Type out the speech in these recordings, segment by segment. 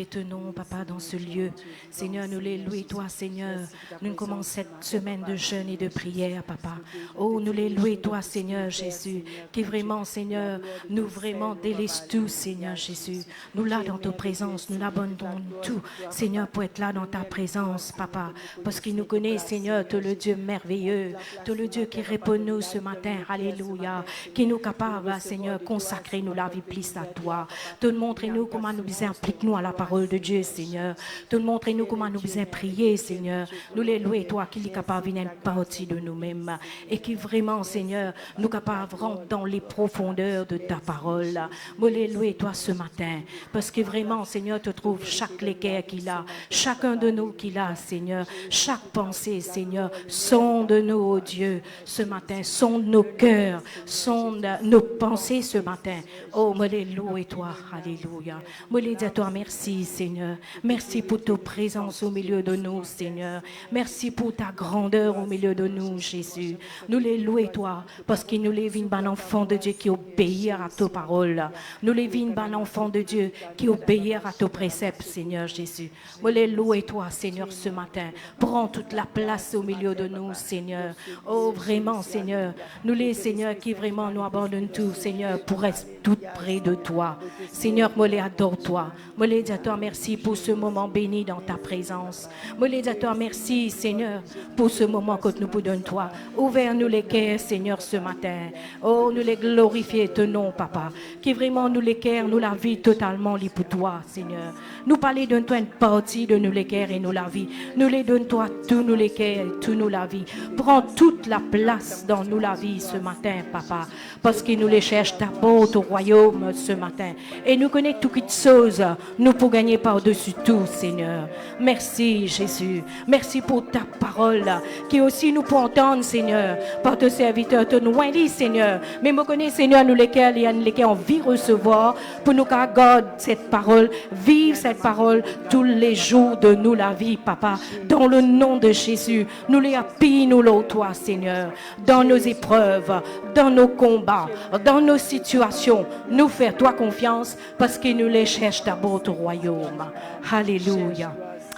Et tenons, papa, dans ce lieu. Seigneur, nous les louons, toi, Seigneur. Nous commençons cette semaine de jeûne et de prière, papa. Oh, nous les louons, toi, Seigneur Jésus, qui vraiment, Seigneur, nous vraiment délaisse tout, Seigneur Jésus. Nous là dans ta présence, nous l'abandonnons tout, Seigneur, pour être là dans ta présence, papa. Parce qu'il nous connaît, Seigneur, tu es le Dieu merveilleux, tu es le Dieu qui répond nous ce matin, alléluia, qui nous capable, Seigneur, consacrer nous la vie plus à toi. Te montre-nous comment nous impliquons à la parole de Dieu, Seigneur. Te montre-nous comment nous besoin prier, Seigneur. Nous les louons, toi, qui est capable de partie de nous-mêmes et qui vraiment, Seigneur, nous capable de rentrer dans les profondeurs de ta parole. Nous les louons, toi, ce matin, parce que vraiment, Seigneur, te trouve chaque équerre qu'il a, chacun de nous qu'il a, Seigneur, chaque pensée, Seigneur, sonde-nous, oh Dieu, ce matin, sonde nos cœurs, sonde nos pensées ce matin. Oh, nous les louons, toi, alléluia. Nous les dis à toi, merci, Seigneur. Merci pour ta présence au milieu de nous, Seigneur. Merci pour ta grandeur au milieu de nous, Jésus. Nous les louons, toi, parce que nous les vîmes un enfant de Dieu qui obéit à ta parole. Nous les vîmes un enfant de Dieu qui obéit à tes préceptes, Seigneur Jésus. Nous les louons, toi, Seigneur, ce matin. Prends toute la place au milieu de nous, Seigneur. Oh, vraiment, Seigneur. Nous les, Seigneur, qui vraiment nous abandonnent tout, Seigneur, pour être tout près de toi. Seigneur, moi les adore toi. Moi les dis à toi merci pour ce moment béni dans ta présence. Moi les dis à toi merci, Seigneur, pour ce moment que nous vous donnons toi. Ouvre-nous les cœurs, Seigneur, ce matin. Oh, nous les glorifier ton nom, papa. Qui vraiment nous les cœurs, nous la vie totalement libre pour toi, Seigneur. Nous parler de toi une partie de nous les cœurs et nous la vie. Nous les donne toi tous nous les cœurs et tout nous la vie. Prends toute la place dans nous la vie ce matin, papa. Parce que nous les cherchons d'abord au royaume ce matin. Et nous connaissons toutes choses, nous pour gagner par-dessus tout, Seigneur. Merci, Jésus. Merci pour ta parole, qui aussi nous pour entendre, Seigneur, par tes serviteurs, te nous dit, Seigneur. Mais nous connaissons, Seigneur, nous lesquels, il y a lesquels on vit recevoir, pour nous garder cette parole, vivre cette parole tous les jours de nous, la vie, papa. Dans le nom de Jésus, nous les appuyons, nous, toi, Seigneur, dans nos épreuves, dans nos combats, dans nos situations, nous faire toi confiance parce que nous les cherchons d'abord au royaume. Alléluia.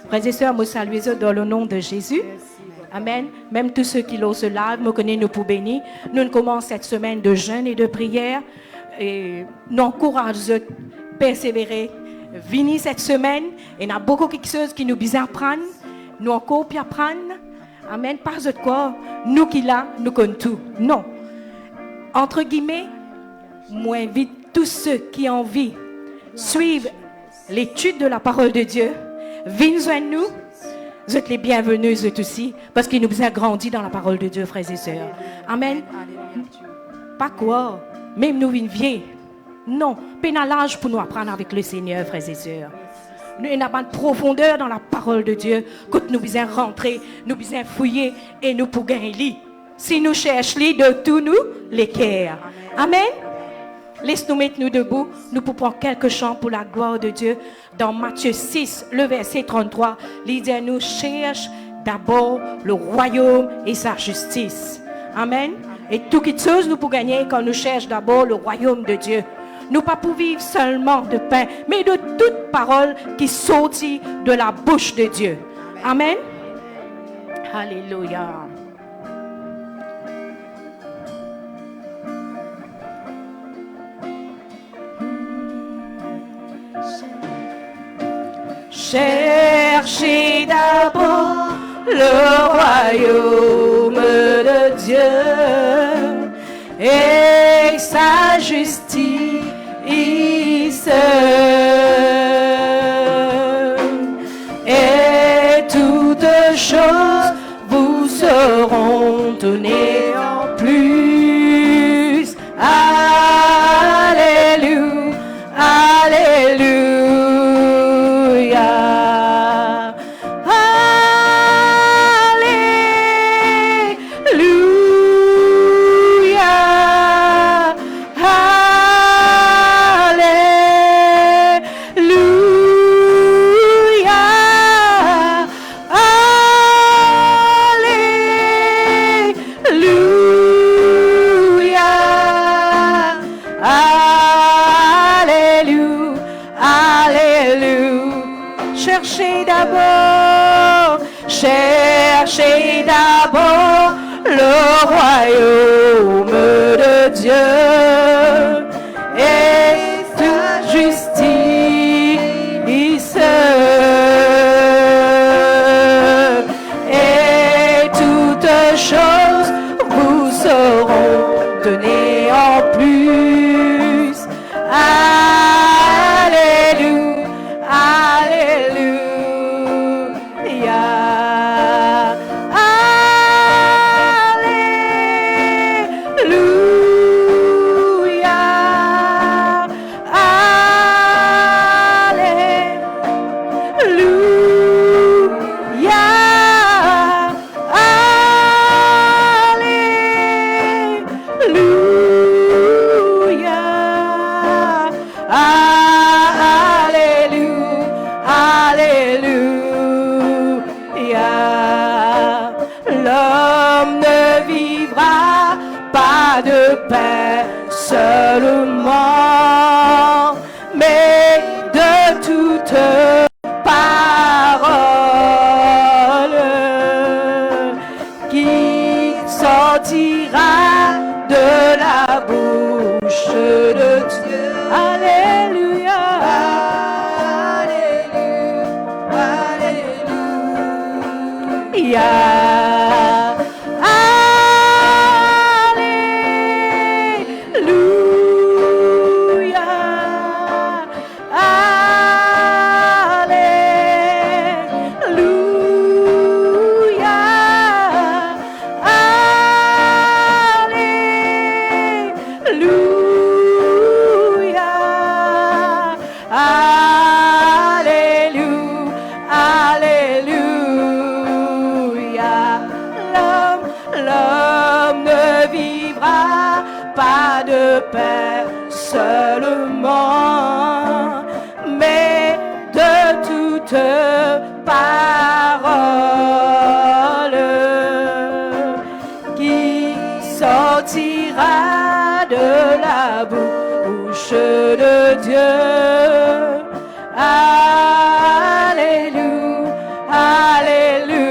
Frères et sœurs, nous saluons dans le nom de Jésus. Amen. Même tous ceux qui l'ont se lavent, nous connaissons nous pour bénir. Nous commençons cette semaine de jeûne et de prière. Et nous encourageons à persévérer. Venez cette semaine. Et il y a beaucoup de choses qui nous besoin apprendre. Nous encore puis apprendre. Amen. Pas de quoi. Nous qui là, nous connaissons tout. Non. Entre guillemets, moi invite tous ceux qui ont envie suivre l'étude de la parole de Dieu. Venez à nous. Vous êtes les bienvenus eux aussi, parce qu'ils nous ont grandi dans la parole de Dieu, frères et sœurs. Amen. Pas quoi, même nous une vieille. Non, pénalage pour nous apprendre avec le Seigneur, frères et sœurs. Nous n'avons pas de profondeur dans la parole de Dieu, quand nous besoin rentrer, nous besoin fouiller et nous pour gagner. Si nous cherchons de tous nous, les cœurs. Amen. Laisse-nous mettre nous debout. Nous pouvons prendre quelques chants pour la gloire de Dieu. Dans Matthieu 6, le verset 33, il dit nous cherche d'abord le royaume et sa justice. Amen. Et toutes choses nous pouvons gagner quand nous cherchons d'abord le royaume de Dieu. Nous pas pour vivre seulement de pain, mais de toute parole qui sortit de la bouche de Dieu. Amen. Alléluia. Cherchez d'abord le royaume de Dieu et sa justice, et toutes choses vous seront données en plus. Alléluia, alléluia, alléluia. cherchez d'abord le royaume de Dieu et sa justice, et toutes choses vous seront données en plus. Alléluia, alléluia, de pain seulement, mais de toute parole qui sortira de la bouche de Dieu. Alléluia, alléluia, alléluia. Pain seulement, mais de toute parole qui sortira de la bouche de Dieu. Alléluia, alléluia.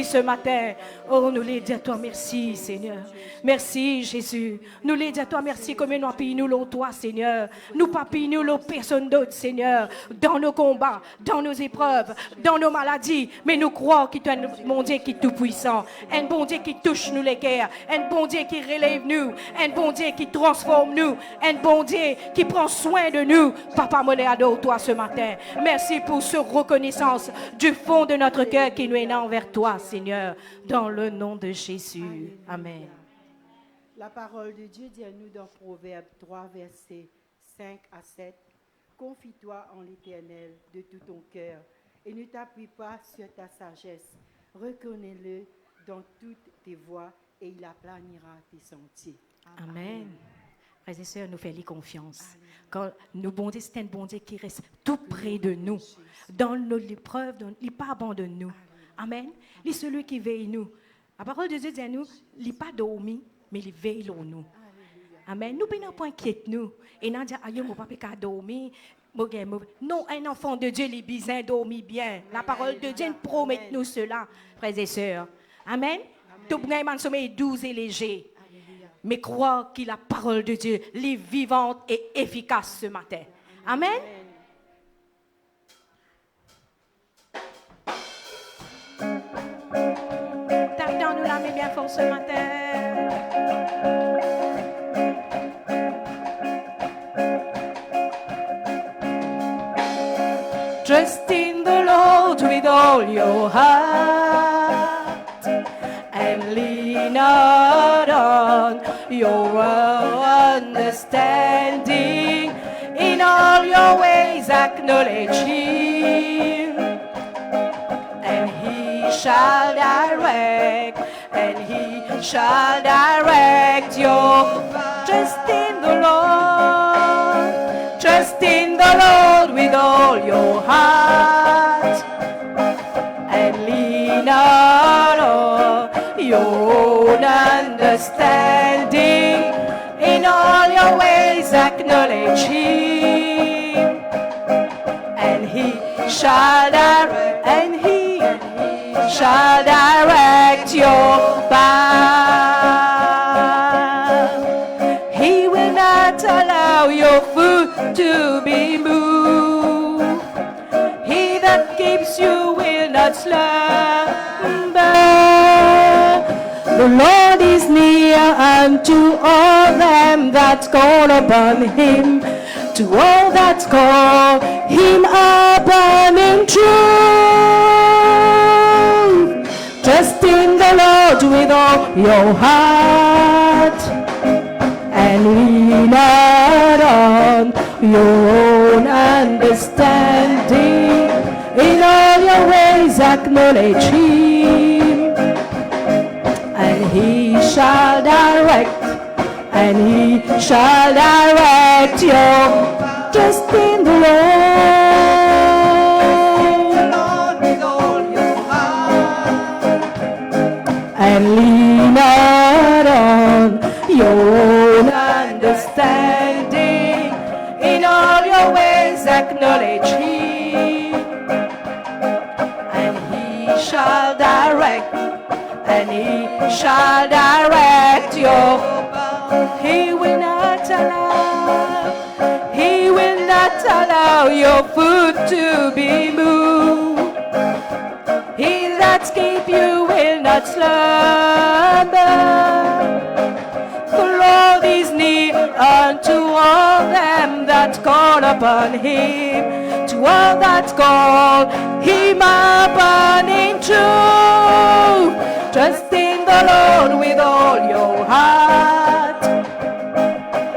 Ce matin, oh, nous les disons à toi merci, Seigneur. Merci, Jésus. Nous les disons à toi merci, comme nous payons nous toi, Seigneur. Nous pas payons nous personne d'autre, Seigneur, dans nos combats, dans nos épreuves, dans nos maladies. Mais nous croyons qu'il y a un bon Dieu qui est tout puissant, un bon Dieu qui touche nous les cœurs, un bon Dieu qui relève nous, un bon Dieu qui transforme nous, un bon Dieu qui prend soin de nous. Papa, moi les adore toi ce matin. Merci pour cette reconnaissance du fond de notre cœur qui nous est envers toi, Seigneur, dans le nom de Jésus. Amen. La parole de Dieu dit à nous dans Proverbe 3, versets 5 à 7. Confie-toi en l'Éternel de tout ton cœur et ne t'appuie pas sur ta sagesse. Reconnais-le dans toutes tes voies et il aplanira tes sentiers. Amen. Frères et sœurs, nous faisons confiance. Quand nous bon Dieu, c'est un bon Dieu qui reste tout près de nous. Dans nos épreuves, il n'est pas abandonne nous. Amen. Il est celui qui veille nous. La parole de Dieu dit à nous, il n'est pas dormi, mais il veille en nous. Amen. Nous ne pas inquiéter nous. Et nous disons, aïe, mon papa a dormi. Non, un enfant de Dieu, il est besoin de dormir bien. La parole de Dieu promet nous cela, frères et sœurs. Amen. Tout le monde sommeil doux et léger. Mais crois que la parole de Dieu est vivante et efficace ce matin. Amen. Tardons-nous la main bien fort ce matin. Trust in the Lord with all all your heart, and lean not on your understanding. In all your ways acknowledge Him, and He shall direct, and He shall direct your path. Trust in the Lord, trust in the Lord with all your heart, and lean not on your own understanding. In all your ways acknowledge Him, and He shall direct, and He shall direct your path. He will not allow your foot to be moved. He that keeps you will not slumber. The Lord is near unto all them that call upon Him, to all that call Him upon in truth. Trust in the Lord with all your heart, and lean not on your own understanding. In all your ways acknowledge Him, and He shall direct, and He shall direct your. Trust in the Lord with all your heart, and lean not on your own understanding. In all your ways acknowledge Him, and He shall direct, and He shall direct your path. He will not allow your foot to be moved. He that keep you will not slumber. The Lord is near unto all them that call upon Him, to all that call Him upon in truth. Trust in the Lord with all your heart,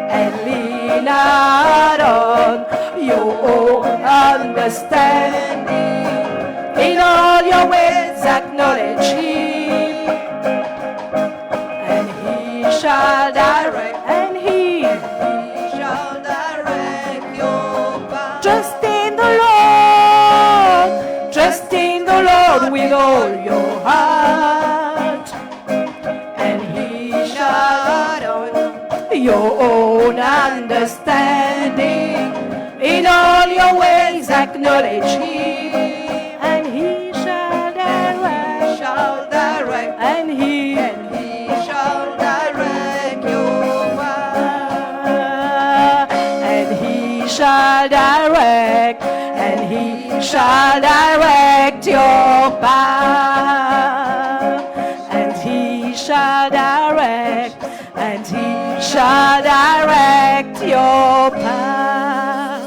and lean not on your own understanding. In all your ways acknowledge Him, and He shall direct, and He shall direct your path. Trust in the Lord with all your heart, and He shall direct your own understanding. In all your ways acknowledge Him, and He shall direct, and He shall direct your path, and He shall direct, and He shall direct your path, and He shall direct, and He shall direct your path.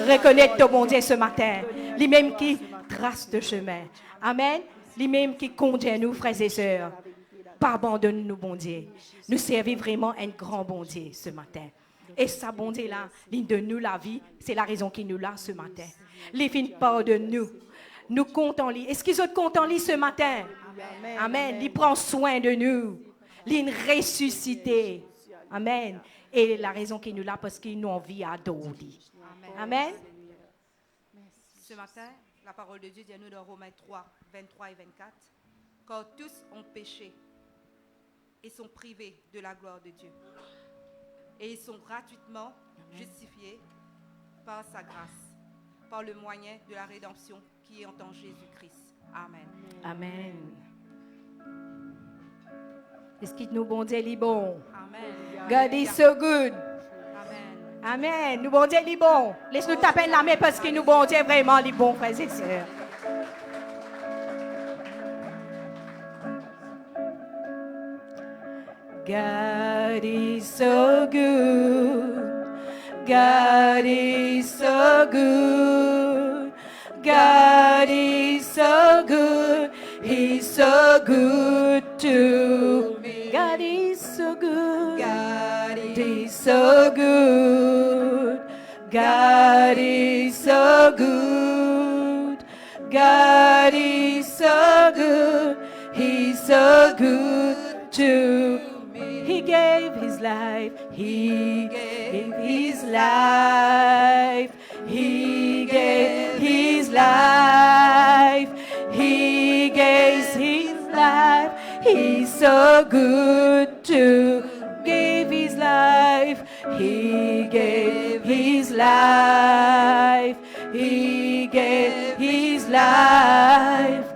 Reconnais ton bon Dieu ce matin, lui-même qui trace le chemin. Amen. Lui-même qui conduit nous, frères et sœurs. Pardonne-nous, bon Dieu. Nous servons vraiment un grand bon Dieu ce matin. Et sa bonté là, il donne nous la vie. C'est la raison qu'il nous l'a ce matin. Les fins pardonne-nous. Nous comptons lui. Est-ce qu'ils ont compté en lui ce matin? Amen. Amen. Il prend soin de nous. Il ressuscité. Amen. Et la raison qu'il nous l'a, parce qu'il nous envie à adorer. Amen. Ce matin, la parole de Dieu dit à nous dans Romains 3, 23 et 24, car tous ont péché et sont privés de la gloire de Dieu. Et ils sont gratuitement justifiés par sa grâce, par le moyen de la rédemption qui est en Jésus-Christ. Amen. Amen. Est-ce qu'il nous bon Dieu est bon? Amen. God is so good. Amen. Amen. Nous bon Dieu est bon. Laisse-nous taper la main parce que nous bon Dieu vraiment les bons frères et sœurs. God is so good. God is so good. God is so good. He's so good to me. God is so good. God He's so good. God is so good. God is so good. He's so good to me. He gave his life. He gave his life. He gave his life. He gave his life. He's so good to give his life. He gave his life. He gave his life.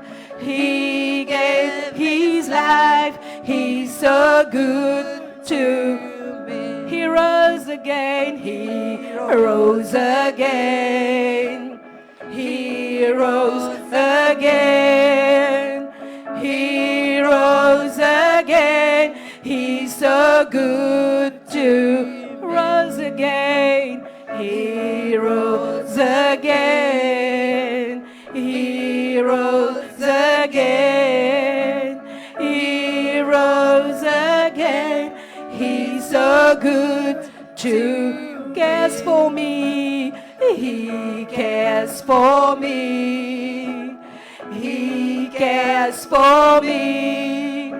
He gave his life. He's so good to me. He rose again. He rose again. He rose again. He rose again. He's so good to rose again. He rose again. He rose again. He rose again. He's so good to cares for me. He cares for me. He cares for me.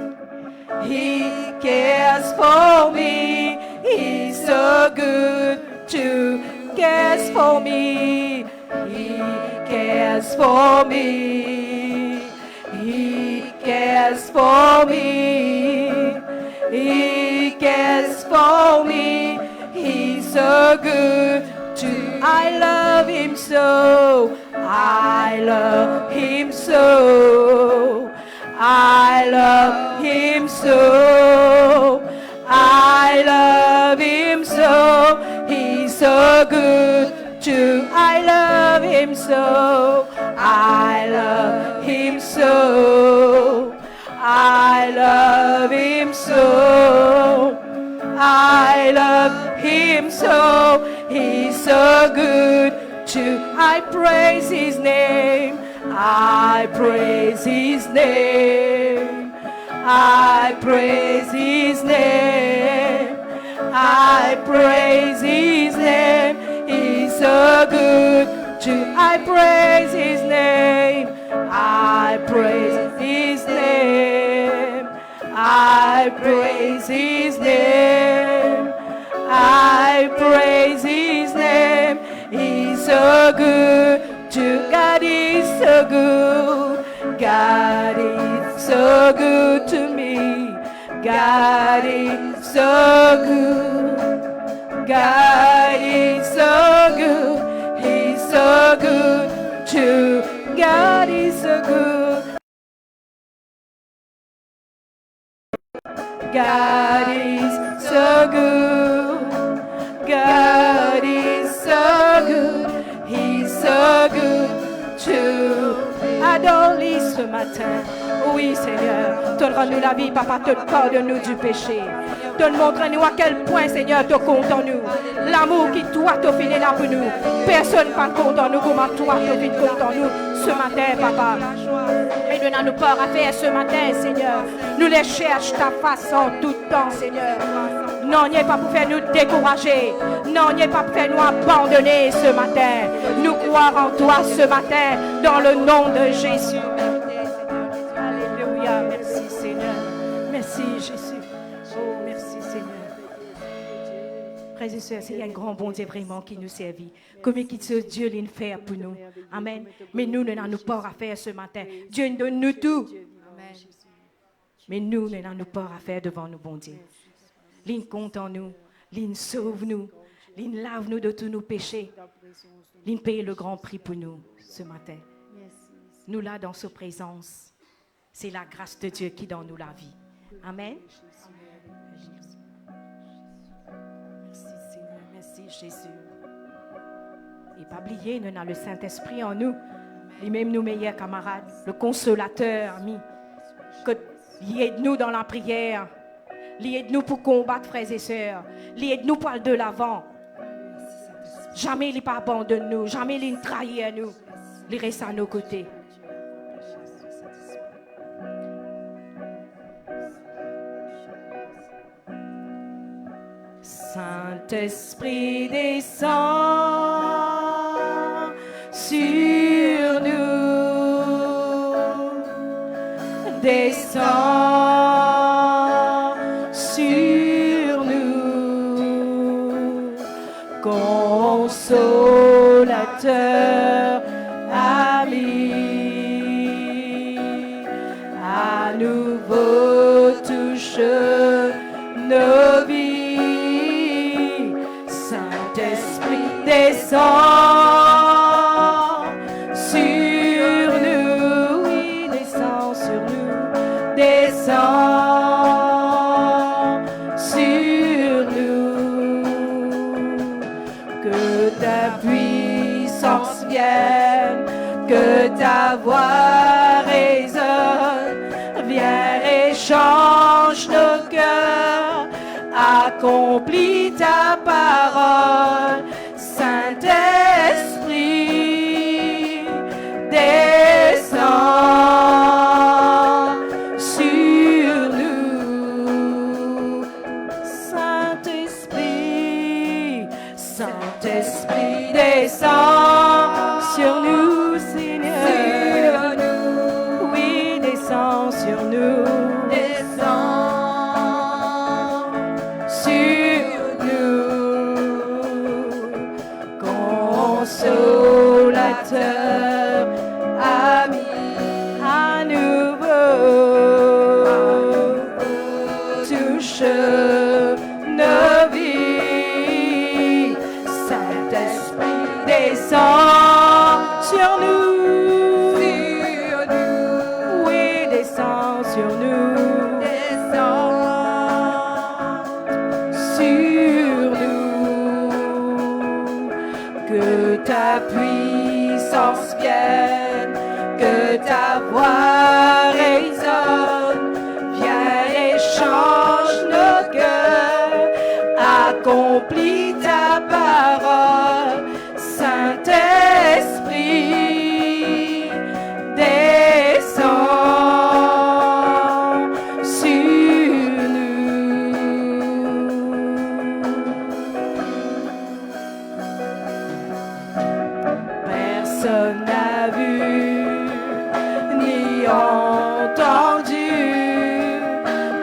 He cares for me. He's so good to cares for me. He cares for me. He cares for me. He cares for me. He's so good to. I love him so. I love him so. I love him so. I love him so. He's so good to. I love him so. I love him so. I love him so. I love him so. He's so good to. I praise his name. I praise his name. I praise his name. I praise his name. He's so good to. I praise his name. I praise his name. I praise his name. I praise his name. He's so good to. God is so good. God is so good to me. God is so good. God is so good. He's so good to. God is so good. God is so good. God is so good. He's so good to. Adore-lui ce matin. Oui, Seigneur. Donne-nous la vie, Papa. Pardonne-nous du péché. Montre-nous à quel point, Seigneur, tu comptes en nous. L'amour qui, toi, t'as fini là pour nous. Personne ne compte en nous comment toi, tu fini compte en nous ce matin, Papa. Et nous n'avons peur à faire ce matin, Seigneur. Nous les cherchons ta face en tout temps, Seigneur. Non, n'y est pas pour faire nous décourager. Non, n'y est pas pour faire nous abandonner ce matin. Nous croire en toi ce matin, dans le nom de Jésus. Alléluia. Merci, Seigneur. Merci, Jésus. Oh, merci, Seigneur. Frères et sœurs, il y a un grand bon Dieu vraiment qui nous servit. Comme ce Dieu l'a fait pour nous. Amen. Mais nous n'avons pas à faire ce matin. Dieu nous donne tout. Amen. Mais nous n'avons pas à faire devant nous, bon Dieu. L'in compte en nous. L'in sauve nous. L'in lave nous de tous nos péchés. L'in paye le grand prix pour nous ce matin. Nous là dans sa présence. C'est la grâce de Dieu qui donne nous la vie. Amen. Merci Seigneur, merci Jésus. Et pas oublier, nous avons le Saint-Esprit en nous. Lui-même nos meilleurs camarades, le consolateur, ami. Que il aide-nous dans la prière. Il aide-nous pour combattre, frères et sœurs. Il aide-nous pour aller de l'avant. Jamais il ne pas abandonne nous. Jamais il ne trahit nous. Il reste à nos côtés. Saint-Esprit descend sur nous, descend sur nous, consolateur, ami, à nouveau touche nos vies. Saint-Esprit descend sur nous, oui, descend sur nous, descend sur nous. Que ta puissance vienne, que ta voix résonne, viens et change nos cœurs, accomplis ta parole. Saint-Esprit, descends sur nous. Saint-Esprit, Saint-Esprit, descends sur nous, Seigneur. Oui, descends sur nous. Consolateur, ami, à nouveau, touche nos vies. Saint-Esprit descend sur nous, oui, descend sur nous, que ta puissance vienne, que ta voix résonne, viens et change nos cœurs, accomplis ta parole. Saint-Esprit, descends sur nous. Personne n'a vu ni entendu,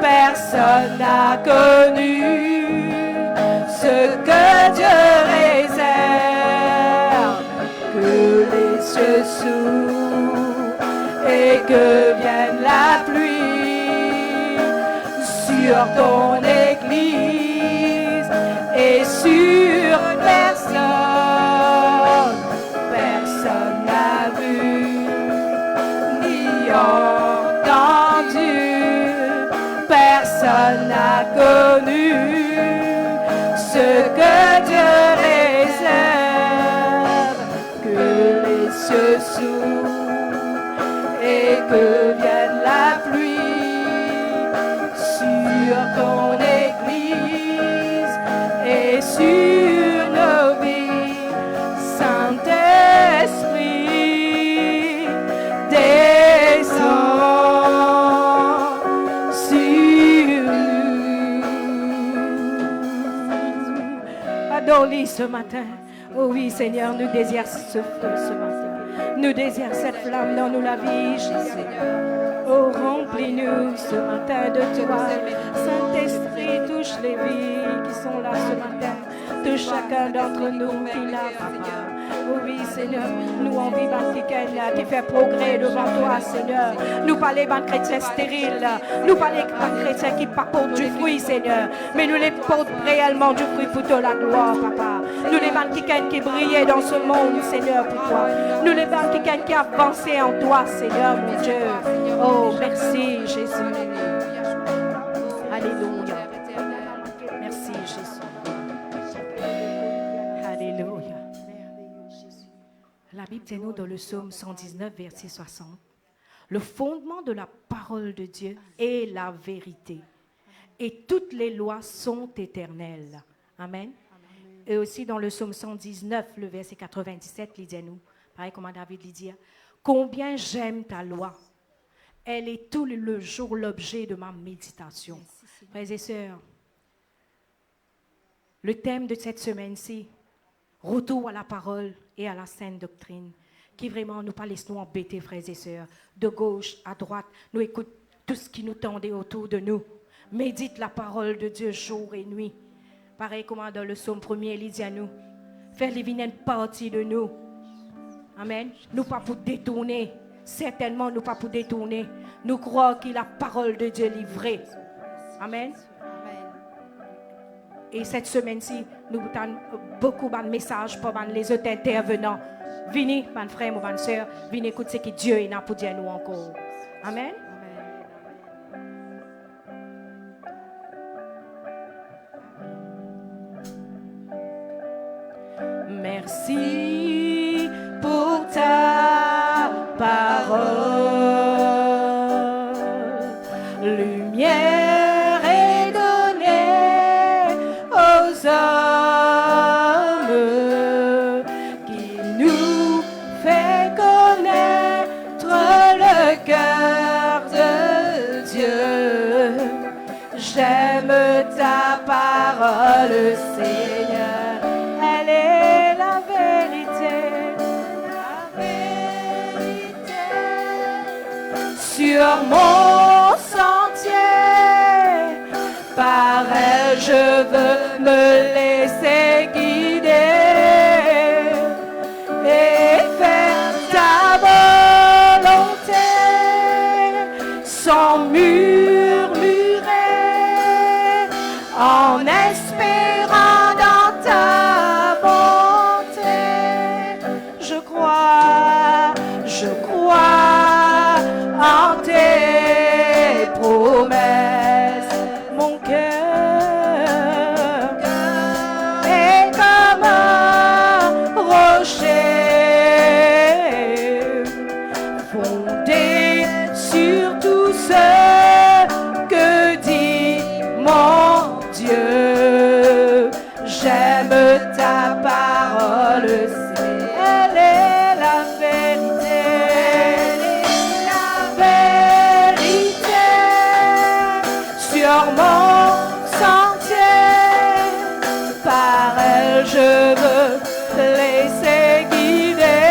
personne n'a connu ce que Dieu réserve. Que les cieux s'ouvrent et que vienne la pluie sur ton église et sur personne. Personne n'a vu ni entendu, personne n'a connu ce que Dieu réserve. Que les cieux s'ouvrent et que vienne la pluie sur ton église et sur nos vies. Saint-Esprit, descends sur nous. Adore-lui ce matin. Oh oui, Seigneur, nous désirons ce feu ce matin. Nous désirons cette flamme dans nous la vie, Jésus. Oh, remplis-nous ce matin de toi. Saint-Esprit, touche les vies qui sont là ce matin. Touche chacun d'entre nous qui l'a, Papa. Oh oui, Seigneur, nous on vit dans quelqu'un qui fait progrès devant toi, Seigneur. Nous parlons de chrétiens stériles. Nous parlons de chrétiens qui portent du fruit, Seigneur. Mais nous les portons réellement du fruit pour toi, la gloire, Papa. Nous les parlons qui brillaient dans ce monde, Seigneur, pour toi. Nous les parlons qui avancé en toi, Seigneur, mon Dieu. Oh, merci, Jésus. Alléluia. Merci, Jésus. Alléluia. La Bible dit nous dans le psaume 119, verset 60. Le fondement de la parole de Dieu est la vérité. Et toutes les lois sont éternelles. Amen. Et aussi dans le psaume 119, le verset 97, il dit nous, Pareil comme David lui dit, combien j'aime ta loi. Elle est tout le jour l'objet de ma méditation. Frères et sœurs, le thème de cette semaine-ci, retour à la parole et à la sainte doctrine, qui vraiment nous pas laisse nous embêter, frères et sœurs, de gauche à droite, nous écoute tout ce qui nous tendait autour de nous. Médite la parole de Dieu jour et nuit. Pareil comme dans le psaume 1er, il dit à nous, faire les vignettes partie de nous. Amen. Nous pas pour détourner. Certainement, nous pas pour détourner. Nous croyons que la parole de Dieu est livrée. Amen. Et cette semaine-ci, nous avons beaucoup de messages pour les autres intervenants. Venez, mes frères, mes sœurs, venez écouter ce que Dieu a pour dire nous encore. Amen. Merci pour ta parole. Lumière est donnée aux hommes qui nous fait connaître le cœur de Dieu. J'aime ta parole, Seigneur. Elle est la vérité sur mon sentier. Par elle, je veux me laisser guider et faire ta volonté sans murmurer, en espérant dans ta bonté. Je crois en tes promesses. Mon cœur est comme un rocher fondé sur tout ce que dit mon Dieu. J'aime ta parole, elle est la vérité. Sur mon sentier, par elle je veux te laisser guider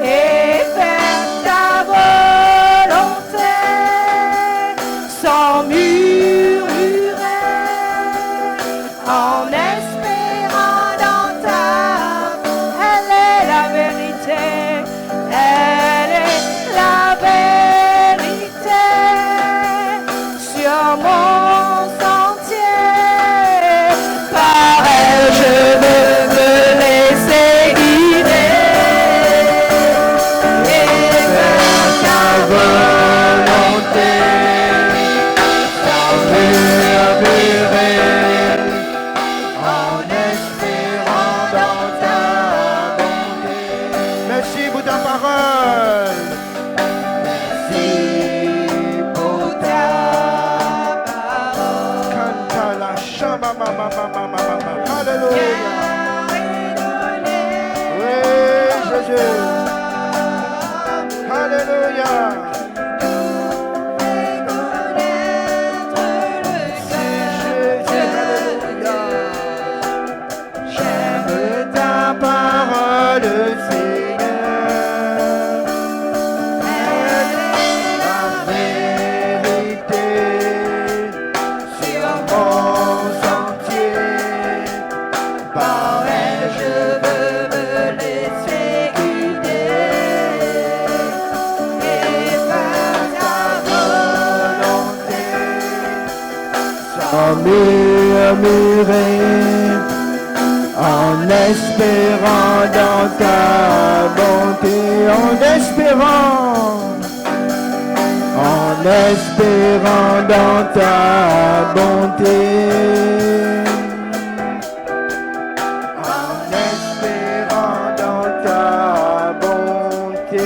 et faire ta volonté sans murmurer, en espérant dans ta. Elle est la vérité, elle est la vérité. Sur mon sentier, par elle je veux me laisser guider et faire ta volonté sans murmurer, en espérant dans ta bonté. Merci pour ta parole. Merci pour ta parole. Canta la chama, mama, mama, mama. Alléluia. Oui, Jésus. Alléluia. J'aime ta parole, Seigneur. Elle est la vérité sur mon sentier. Par elle, je veux me laisser guider et faire ta volonté sans murmurer, en espérant dans ta bonté, en espérant dans ta bonté, en espérant dans ta bonté.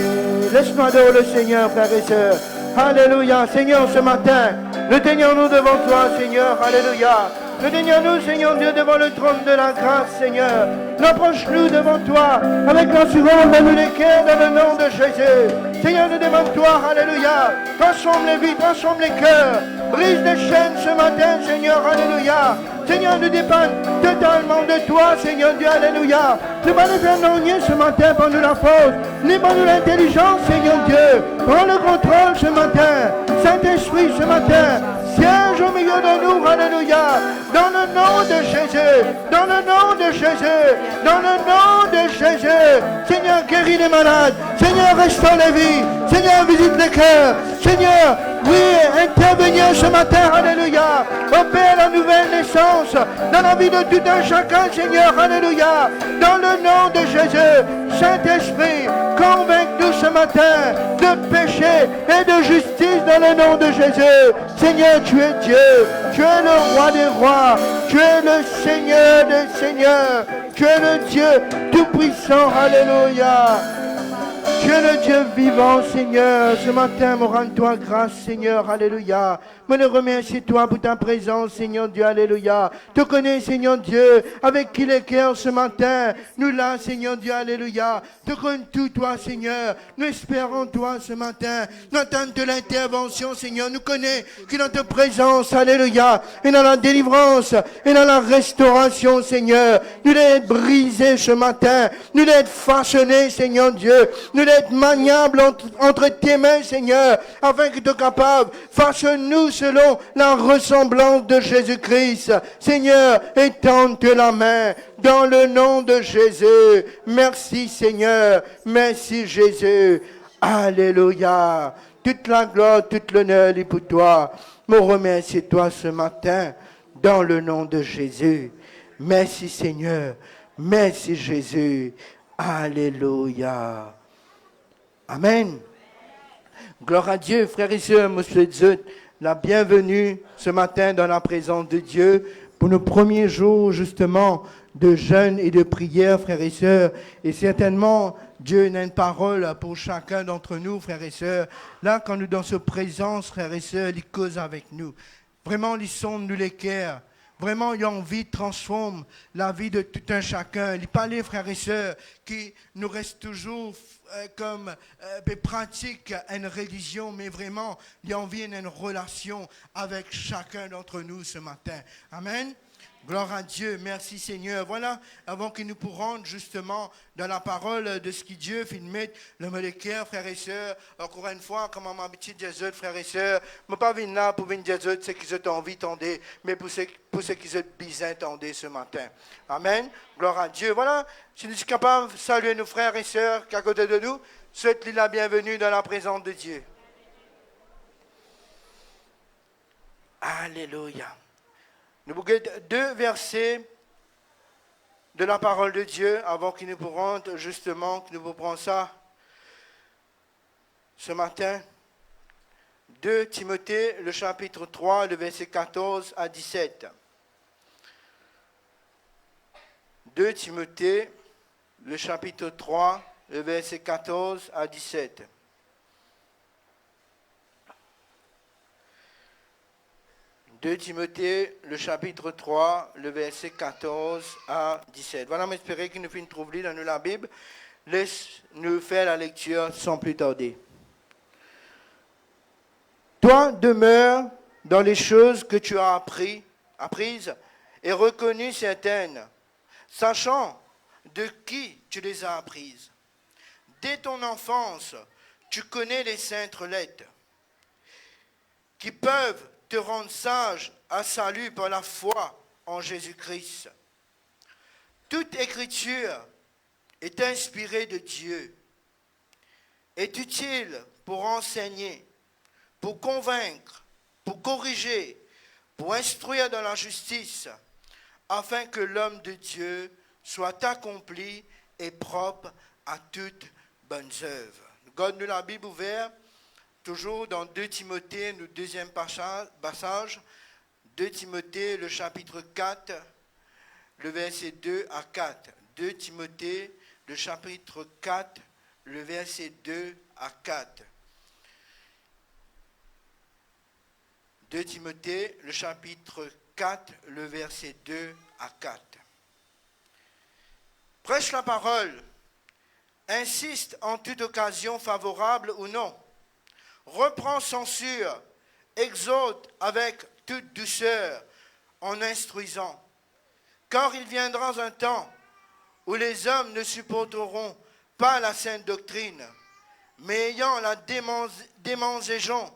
Laisse-moi adorer le Seigneur, frères et sœurs. Alléluia. Seigneur, ce matin, nous tenions-nous devant toi, Seigneur. Alléluia. Nous dénions-nous, Seigneur Dieu, devant le trône de la grâce, Seigneur. Approche-nous devant toi avec l'assurance de nous les cœurs dans le nom de Jésus. Seigneur, nous demandons toi, alléluia. Transforme les vies, transforme les cœurs. Brise les chaînes ce matin, Seigneur, alléluia. Seigneur, nous dépendons totalement de toi, Seigneur Dieu, alléluia. Ne pas nous faire nier ce matin, pour nous la force, ni pour nous l'intelligence, Seigneur Dieu. Prends le contrôle ce matin. Saint-Esprit, ce matin, siège au milieu de nous, alléluia. Dans le nom de Jésus, dans le nom de Jésus, dans le nom de Jésus. Seigneur, guéris les malades. Seigneur, restaure les vies. Seigneur, visite les cœurs. Seigneur, oui, intervenir ce matin, alléluia. Opère la nouvelle naissance dans la vie de tout un chacun, Seigneur, alléluia. Dans le nom de Jésus, Saint-Esprit, convainc-nous ce matin de péché et de justice dans le nom de Jésus. Seigneur, tu es Dieu, tu es le roi des rois, tu es le Seigneur des seigneurs, tu es le Dieu tout-puissant, alléluia. Tu es le Dieu vivant, Seigneur. Ce matin, me rends-toi grâce, Seigneur. Alléluia. Me le remercie-toi pour ta présence, Seigneur Dieu. Alléluia. Te connais, Seigneur Dieu, avec qui les cœurs ce matin. Nous là, Seigneur Dieu. Alléluia. Te connais tout, toi, Seigneur. Nous espérons, toi, ce matin. Nous attendons de l'intervention, Seigneur. Nous connais que dans ta présence, Alléluia. Et dans la délivrance, et dans la restauration, Seigneur. Nous l'être brisés ce matin. Nous l'être façonnés, Seigneur Dieu. Nous l'être maniables entre tes mains, Seigneur. Afin que tu es capable. Façonne-nous selon la ressemblance de Jésus-Christ. Seigneur, étends-te la main dans le nom de Jésus. Merci Seigneur, merci Jésus. Alléluia. Toute la gloire, toute l'honneur est pour toi. Me remercie-toi ce matin dans le nom de Jésus. Merci Seigneur, merci Jésus. Alléluia. Amen. Gloire à Dieu, frères et sœurs, monsieur Dieu. La bienvenue ce matin dans la présence de Dieu pour nos premiers jours justement de jeûne et de prière, frères et sœurs. Et certainement, Dieu a une parole pour chacun d'entre nous, frères et sœurs. Là, quand nous dans ce présence, frères et sœurs, il cause avec nous. Vraiment, il sonde nous les cœurs. Vraiment, il a envie de transformer la vie de tout un chacun. Il parlait, frères et sœurs, qui nous reste toujours comme pratique une religion, mais vraiment, il a envie d'une relation avec chacun d'entre nous ce matin. Amen. Gloire à Dieu, merci Seigneur. Voilà, avant que nous pourrons justement dans la parole de ce que Dieu fait mettre le moléculaire, frères et sœurs, encore une fois, comme on m'habitue de dire, frères et sœurs, je ne suis pas venu là pour venir dire ce qu'ils ont envie d'entendre, mais pour ce qu'ils ont besoin d'entendre ce matin. Amen. Gloire à Dieu. Voilà, si nous sommes capables de saluer nos frères et sœurs qui à côté de nous, souhaite-lui la bienvenue dans la présence de Dieu. Alléluia. Nous avons deux versets de la parole de Dieu avant que nous pourrons justement, que nous vous prenions ça ce matin. 2 Timothée, le chapitre 3, le verset 14 à 17. 2 Timothée, le chapitre 3, le verset 14 à 17. De Timothée, le chapitre 3, le verset 14 à 17. Voilà, j'espère que nous finissons de trouver dans la Bible. Laisse-nous faire la lecture sans plus tarder. Toi, demeure dans les choses que tu as apprises et reconnues certaines, sachant de qui tu les as apprises. Dès ton enfance, tu connais les saintes lettres qui peuvent te rendre sage à salut par la foi en Jésus-Christ. Toute écriture est inspirée de Dieu, est utile pour enseigner, pour convaincre, pour corriger, pour instruire dans la justice, afin que l'homme de Dieu soit accompli et propre à toute bonne œuvre. Garde-nous la Bible ouverte. Toujours dans 2 Timothée, le deuxième passage, 2 Timothée, le chapitre 4, le verset 2 à 4. 2 Timothée, le chapitre 4, le verset 2 à 4. 2 Timothée, le chapitre 4, le verset 2 à 4. Prêche la parole, insiste en toute occasion favorable ou non, reprend, censure, exhorte avec toute douceur en instruisant. Car il viendra un temps où les hommes ne supporteront pas la sainte doctrine, mais ayant la démangeaison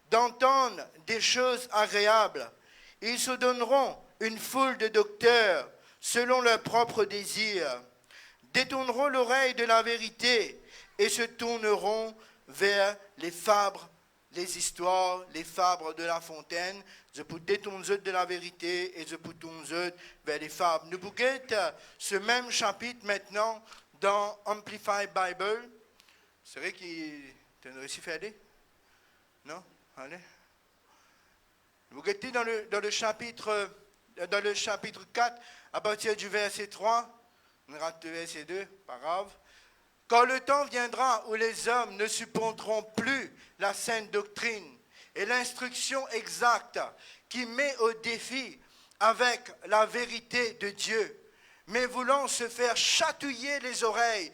d'entendre des choses agréables, ils se donneront une foule de docteurs selon leurs propres désirs, détourneront l'oreille de la vérité et se tourneront vers les fables, les histoires, les fables de La Fontaine. Je peux détourner de la vérité et je peux tourner vers les fables. Nous bouguettons ce même chapitre maintenant dans Amplified Bible. C'est vrai qu'il tu as réussi à faire aller? Non? Allez. Vous guettez dans le chapitre 4, à partir du verset 3, on rate le verset 2, pas grave. Quand le temps viendra où les hommes ne supporteront plus la sainte doctrine et l'instruction exacte qui met au défi avec la vérité de Dieu, mais voulant se faire chatouiller les oreilles,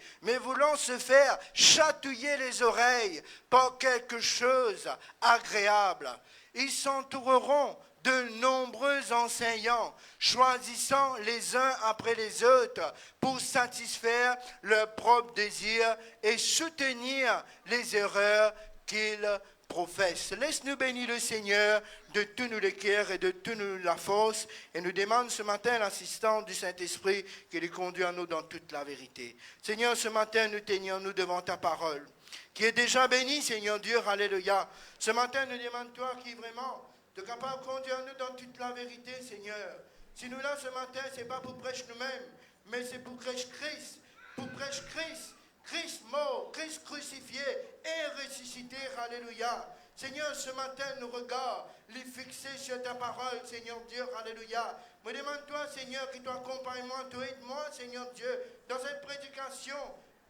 par quelque chose agréable. Ils s'entoureront de nombreux enseignants, choisissant les uns après les autres pour satisfaire leurs propres désirs et soutenir les erreurs qu'ils professent. Laisse-nous bénir le Seigneur de tous nous les cœurs et de toute nous la force, et nous demande ce matin l'assistance du Saint-Esprit qui les conduit à nous dans toute la vérité. Seigneur, ce matin, nous tenions-nous devant ta parole, qui est déjà bénie, Seigneur Dieu, alléluia. Ce matin, nous demandons toi qui vraiment de capable de conduire nous dans toute la vérité, Seigneur. Si nous là ce matin, ce n'est pas pour prêcher nous-mêmes, mais c'est pour prêcher Christ. Pour prêcher Christ. Christ mort, Christ crucifié et ressuscité, alléluia. Seigneur, ce matin, nous regardons, les fixer sur ta parole, Seigneur Dieu, alléluia. Me demande-toi, Seigneur, qui t'accompagne moi, toi aide-moi, Seigneur Dieu, dans cette prédication.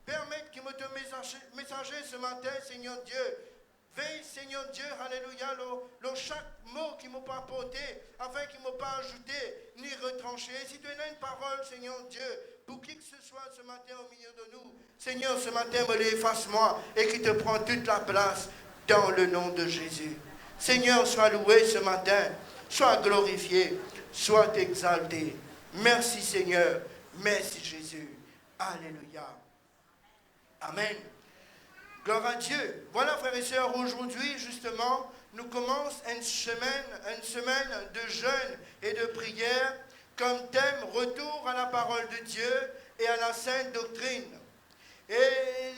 Permette qu'il me te messager ce matin, Seigneur Dieu. Veille, Seigneur Dieu, alléluia, chaque mot qui m'a pas apporté, afin qu'il ne m'a pas ajouté, ni retranché. Et si tu as une parole, Seigneur Dieu, pour qui que ce soit ce matin au milieu de nous, Seigneur, ce matin, me l'efface-moi et qui te prend toute la place dans le nom de Jésus. Seigneur, sois loué ce matin, sois glorifié, sois exalté. Merci, Seigneur. Merci, Jésus. Alléluia. Amen. Gloire à Dieu. Voilà, frères et sœurs, aujourd'hui, justement, nous commençons une semaine de jeûne et de prière, comme thème retour à la parole de Dieu et à la sainte doctrine. Et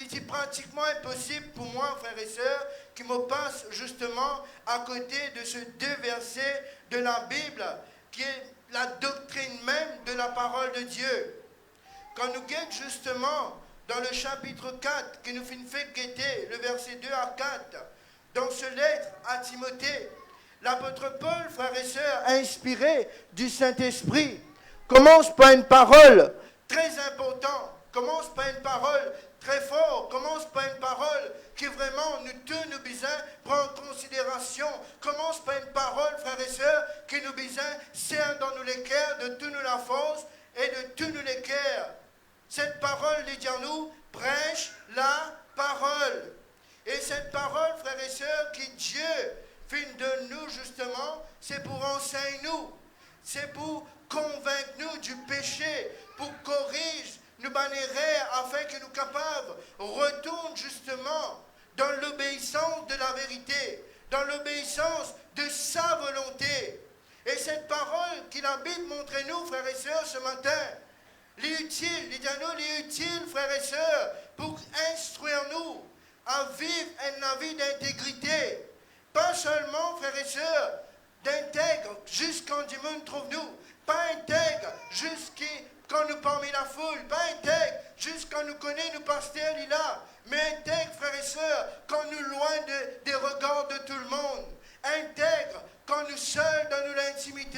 il est pratiquement impossible pour moi, frères et sœurs, qui me passe justement à côté de ces deux versets de la Bible, qui est la doctrine même de la parole de Dieu. Quand nous guettons justement dans le chapitre 4, qui nous fait guetter le verset 2 à 4, dans ce lettre à Timothée, l'apôtre Paul, frères et sœurs, inspiré du Saint-Esprit, commence par une parole très importante, commence par une parole très forte, commence par une parole qui vraiment nous tous nous besoin prendre en considération, commence par une parole, frères et sœurs, qui nous besoin sert dans nous les cœurs, de tout nous la force et de tous nous les cœurs. Cette parole, dit à nous, prêche la parole. Et cette parole, frères et sœurs, qui Dieu fait de nous justement, c'est pour enseigner nous, c'est pour convaincre nous du péché, pour corriger nous bannirer afin que nous capables retourner justement dans l'obéissance de la vérité, dans l'obéissance de sa volonté. Et cette parole qui la Bible montre nous, frères et sœurs, ce matin, l'utile, l'utile, frères et sœurs, pour instruire nous à vivre une vie d'intégrité. Pas seulement, frères et sœurs, d'intègre jusqu'en du monde trouve nous, pas intègre jusqu'à nous parmi la foule, pas intègre jusqu'à nous connaît, nous pasteurs là, mais intègre, frères et sœurs, quand nous loin des regards de tout le monde, intègre quand nous seuls dans l'intimité,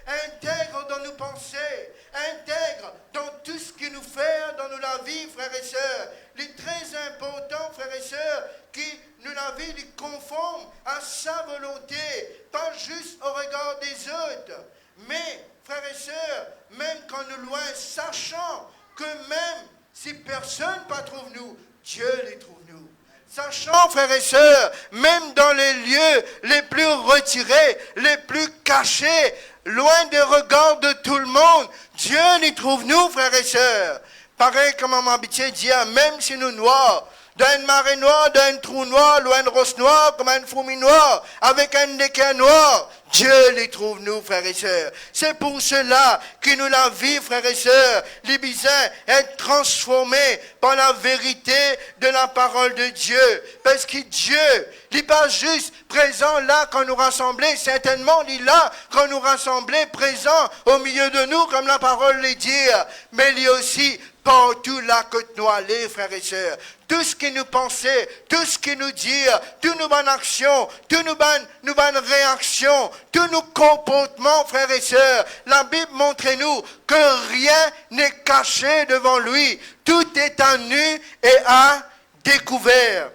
intègre dans nos pensées, intègre dans tout ce qui nous fait dans la vie, frères et sœurs. Il est très important, frères et sœurs, qui nous la vie est conforme à sa volonté, pas juste au regard des autres, Mais, frères et sœurs, même quand nous loin, sachant que même si personne ne trouve nous, Dieu les trouve nous. Sachant, frères et sœurs, même dans les lieux les plus retirés, les plus cachés, loin des regards de tout le monde, Dieu les trouve nous, frères et sœurs. Pareil comme on m'habituait dire, même si nous noirs, dans une marée noire, dans un trou noir, loin de rosse noire, comme un fourmi noir, avec un équerre noir, Dieu les trouve nous, frères et sœurs. C'est pour cela que nous la vie, frères et sœurs, les bisins, être transformés par la vérité de la parole de Dieu. Parce que Dieu, il n'est pas juste présent là quand nous rassemblons, certainement il est là quand nous rassemblons, présent au milieu de nous, comme la parole le dit, mais il est aussi partout là que nous allons, frères et sœurs. Tout ce qui nous pensait, tout ce qui nous dit, toutes nos bonnes actions, toutes nos bonnes réactions, tous nos comportements, frères et sœurs. La Bible montre-nous que rien n'est caché devant lui. Tout est à nu et à découvert.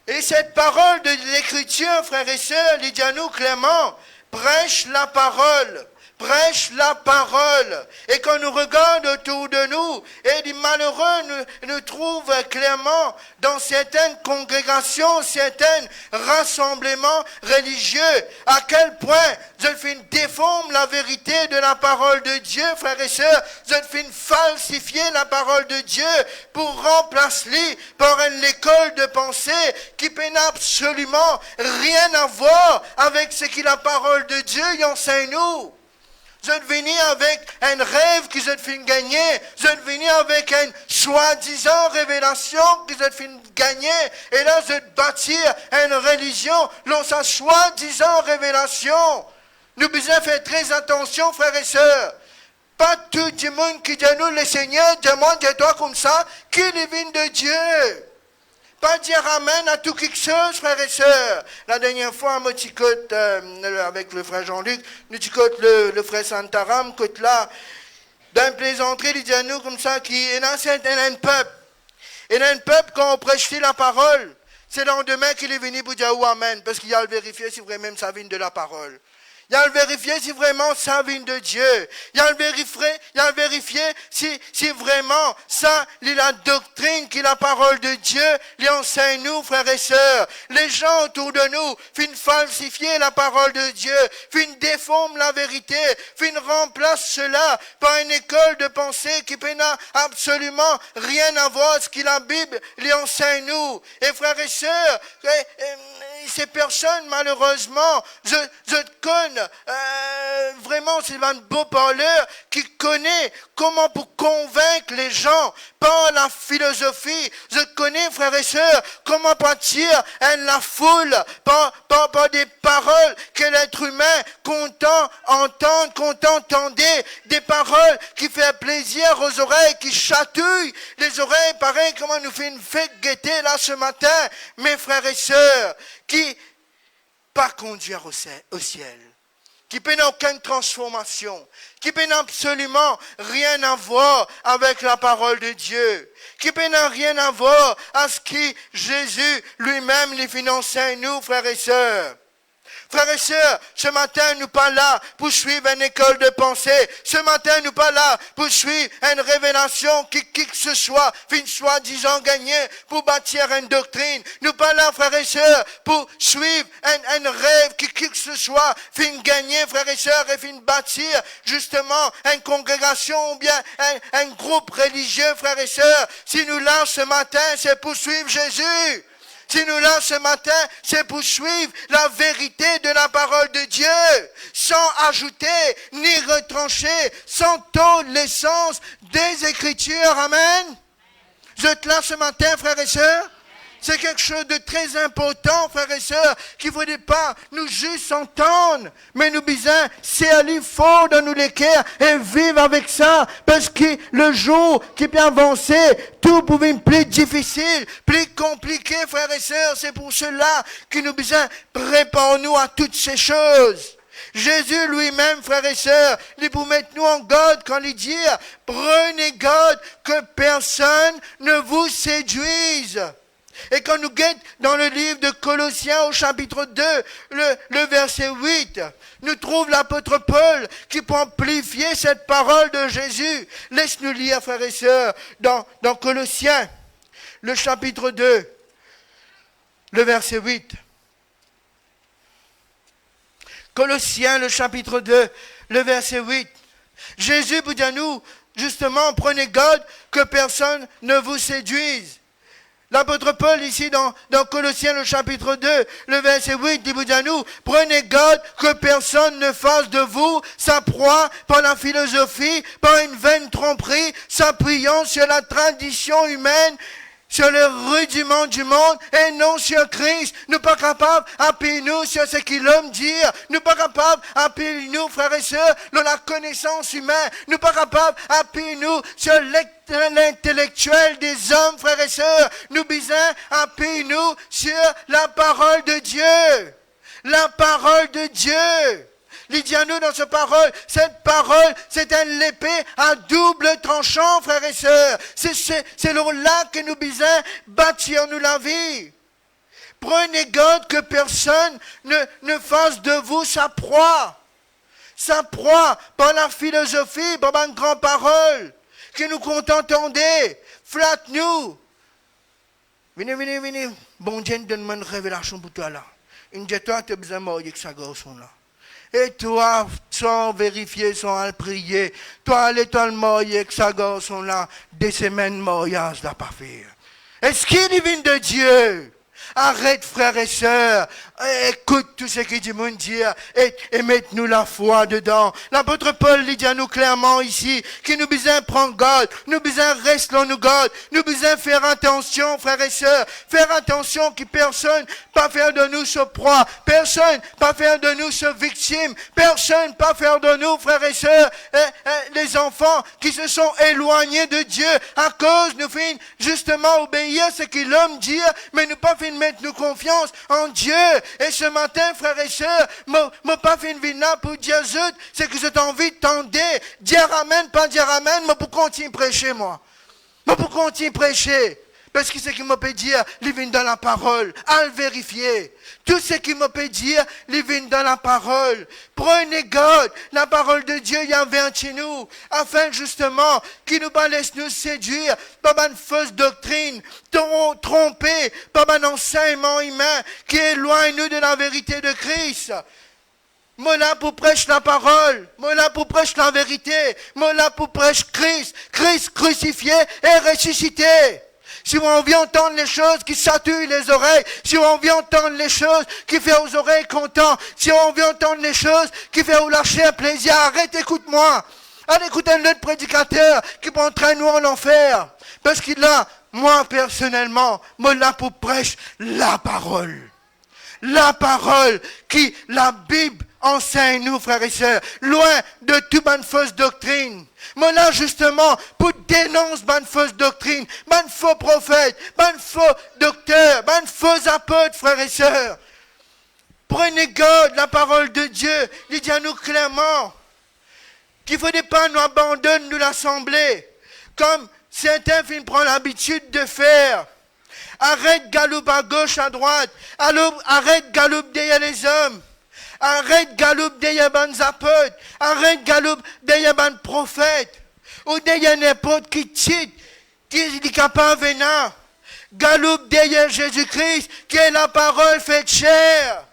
Et cette parole de l'Écriture, frères et sœurs, il dit à nous clairement, prêche la parole. Prêche la parole. Et quand nous regardons autour de nous, et les malheureux nous trouvent clairement dans certaines congrégations, certains rassemblements religieux, à quel point je fais déforme la vérité de la parole de Dieu, frères et sœurs, je fais falsifier la parole de Dieu pour remplacer par une école de pensée qui n'a absolument rien à voir avec ce que la parole de Dieu y enseigne nous. Je venir avec un rêve que je te gagner. Je venir avec une soi-disant révélation que je te gagner. Et là, je bâtir une religion dans sa soi-disant révélation. Nous devons faire très attention, frères et sœurs. Pas tout le monde qui dit nous, le Seigneur demande de toi comme ça, qu'il est venu de Dieu. Pas dire amen à tout quelque chose, frères et sœurs. La dernière fois, moi, tu côtes, avec le frère Jean-Luc, nous tu côtes le frère Santaram, côte là, dans une plaisanterie, il dit à nous comme ça, qui est un peuple. Et un peuple, quand on prêche la parole, c'est le lendemain qu'il est venu pour dire ou amen, parce qu'il y a à le vérifier si vraiment ça vient de la parole. Il y a à le vérifier si vraiment ça vient de Dieu. Il y a à le vérifier si vraiment ça, la doctrine qui est la parole de Dieu, les enseigne nous, frères et sœurs. Les gens autour de nous finissent falsifier la parole de Dieu, finissent déformer la vérité, finissent remplacer cela par une école de pensée qui n'a absolument rien à voir avec ce que la Bible les enseigne nous. Et frères et sœurs, ces personnes, malheureusement, je connais vraiment, c'est un beau parleur qui connaît comment pour convaincre les gens par la philosophie. Je connais, frères et sœurs, comment bâtir la foule par des paroles que l'être humain content entendait, des paroles qui font plaisir aux oreilles, qui chatouillent les oreilles, pareil comme on nous fait une fête gaieté là ce matin, mes frères et sœurs, qui pas conduire au ciel, qui n'a aucune transformation, qui n'a absolument rien à voir avec la parole de Dieu, qui n'a rien à voir à ce que Jésus lui-même les finançait nous, frères et sœurs. Frères et sœurs, ce matin, nous ne sommes pas là pour suivre une école de pensée. Ce matin, nous ne sommes pas là pour suivre une révélation qui que ce soit, fin soi-disant gagné pour bâtir une doctrine. Nous ne sommes pas là, frères et sœurs, pour suivre un rêve qui que ce soit, fin gagner, frères et sœurs, et fin bâtir justement une congrégation ou bien un groupe religieux, frères et sœurs. Si nous là ce matin, c'est pour suivre Jésus. Si nous là ce matin, c'est pour suivre la vérité de la parole de Dieu, sans ajouter ni retrancher, sans l'essence des Écritures. Amen. Vous êtes là ce matin, frères et sœurs? C'est quelque chose de très important, frères et sœurs, qu'il ne faudrait pas nous juste entendre, mais nous besoin, c'est aller fort dans nos cœurs et vivre avec ça, parce que le jour qui peut avancer, tout pouvait plus difficile, plus compliqué, frères et sœurs. C'est pour cela que nous besoin préparer-nous à toutes ces choses. Jésus lui-même, frères et sœurs, il vous mettre nous en garde quand il dit, prenez garde que personne ne vous séduise. Et quand nous guettons dans le livre de Colossiens au chapitre 2, le verset 8, nous trouvons l'apôtre Paul qui peut amplifier cette parole de Jésus. Laisse-nous lire, frères et sœurs, dans Colossiens, le chapitre 2, le verset 8. Colossiens, le chapitre 2, le verset 8. Jésus vous dit à nous, justement, prenez garde que personne ne vous séduise. L'apôtre Paul, ici, dans Colossiens, le chapitre 2, le verset 8, il vous dit à nous, prenez garde que personne ne fasse de vous sa proie par la philosophie, par une vaine tromperie, s'appuyant sur la tradition humaine, sur le rudiment du monde et non sur Christ. Nous pas capables d'appuyer-nous sur ce que l'homme dit. Nous pas capables d'appuyer-nous, frères et sœurs, dans la connaissance humaine. Nous pas capables d'appuyer-nous sur l'intellectuel des hommes, frères et sœurs. Nous besoin d'appuyer-nous sur la parole de Dieu. La parole de Dieu. Il dit à nous dans cette parole, c'est une épée à double tranchant, frères et sœurs. C'est là que nous besoin bâtir nous la vie. Prenez garde que personne ne fasse de vous sa proie. Sa proie par la philosophie, par une grande parole, que nous contentendez. Flatte-nous. Venez. Bon Dieu, donne-moi une révélation pour toi là. Une de toi, tu as besoin de mourir avec sa garçon là. Et toi, sans vérifier, sans prier, toi, allez toi le marier avec sa garçon là, des semaines de mariage là pas faire. Est-ce qu'il est divin de Dieu? Arrête, frères et sœurs. Écoute tout ce que Dieu nous dit et mettez-nous la foi dedans. L'apôtre Paul dit à nous clairement ici que nous besoin prendre garde, nous besoin rester dans nos gardes, nous besoin faire attention, frères et sœurs. Faire attention que personne pas faire de nous ce proie, personne pas faire de nous ce victime, personne pas faire de nous, frères et sœurs, les enfants qui se sont éloignés de Dieu à cause nous fin justement obéir ce que l'homme dit, mais nous pas fin mettre nos confiance en Dieu. Et ce matin, frères et sœurs, moi pas fait une vina pour dire zut, c'est que j'ai envie de tendre, dire amen, pas dire amen, mais pour continuer à prêcher, moi. Mais pour continuer à prêcher. Parce que ce qu'il m'a peut dire, il vient dans la parole, à le vérifier. Tout ce qu'il m'a peut dire, il vient dans la parole. Prenez garde, la parole de Dieu y en vient chez nous, afin justement qu'il nous laisse nous séduire par une fausse doctrine, trompée par un enseignement humain qui éloigne nous de la vérité de Christ. Moi là pour prêcher la parole, moi là pour prêcher la vérité, moi là pour prêcher Christ crucifié et ressuscité. Si on vient entendre les choses qui saturent les oreilles, si on vient entendre les choses qui font aux oreilles contents, si on vient entendre les choses qui font vous lâcher un plaisir, arrête, écoute-moi. Allez écouter un autre prédicateur qui peut entraîner nous en enfer. Parce qu'il a, moi personnellement, moi là pour prêcher la parole. La parole qui, la Bible enseigne nous, frères et sœurs, loin de toute bonne fausse doctrine. Moi là, justement, pour dénoncer bonne fausse doctrine, bonne faux prophète, bonne faux docteur, bonne faux apôtre, frères et sœurs. Prenez garde, la parole de Dieu, il dit à nous clairement qu'il ne faut pas nous abandonner de l'assemblée, comme certains films prennent l'habitude de faire. Arrête galoupe à gauche, à droite. Arrête galoupe derrière les hommes. Arrête galoupe derrière les apôtres. Arrête galoupe derrière les prophètes. Ou derrière n'importe qui titre, qui est capable de venir. Galoupe derrière Jésus-Christ, qui est la parole faite chair.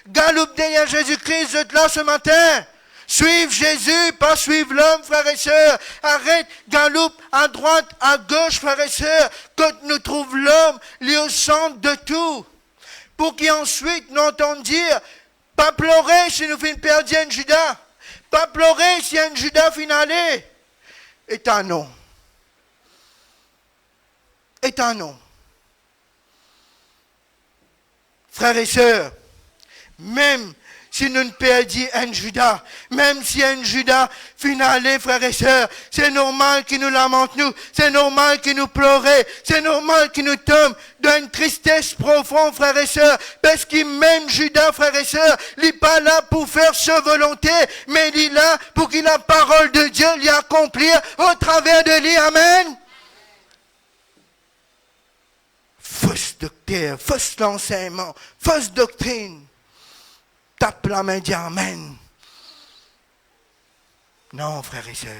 Galoupe derrière Jésus-Christ, vous êtes là ce matin. Suivre Jésus, pas suivre l'homme, frères et sœurs. Arrête, galoupe à droite, à gauche, frères et sœurs. Quand nous trouvons l'homme, il est au centre de tout. Pour qu'ensuite nous entendons dire, pas pleurer si nous finissons perdre un Judas. Pas pleurer si un Judas finalé. est un non. Est un non. Frères et sœurs, même si nous ne perdons un Judas, même si un Judas finalé, frères et sœurs, c'est normal qu'il nous lamente nous, c'est normal qu'il nous pleure, c'est normal qu'il nous tombe dans une tristesse profonde, frères et sœurs, parce que même Judas, frères et sœurs, il n'est pas là pour faire sa volonté, mais il est là pour que la parole de Dieu l'y accomplir au travers de lui. Amen. fausse doctrine, fausse enseignement, fausse doctrine. Tape la main, dis amen. Non, frères et sœurs.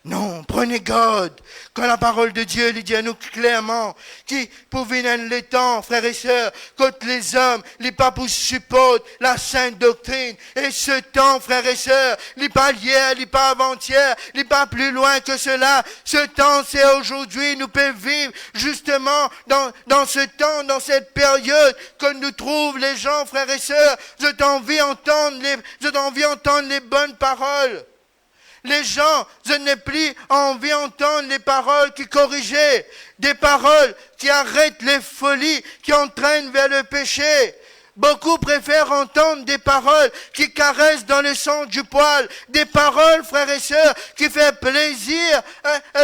Non, prenez garde. Quand la parole de Dieu lui dit à nous clairement, qui pour venir les temps, frères et sœurs, quand les hommes, les papous supportent la sainte doctrine, et ce temps, frères et sœurs, n'est pas hier, n'est pas avant-hier, n'est pas plus loin que cela. Ce temps, c'est aujourd'hui, nous pouvons vivre justement dans ce temps, dans cette période que nous trouvent les gens, frères et sœurs. Je t'envie entendre les bonnes paroles. Les gens, je n'ai plus envie d'entendre les paroles qui corrigeaient, des paroles qui arrêtent les folies, qui entraînent vers le péché. Beaucoup préfèrent entendre des paroles qui caressent dans le sang du poil, des paroles, frères et sœurs, qui font plaisir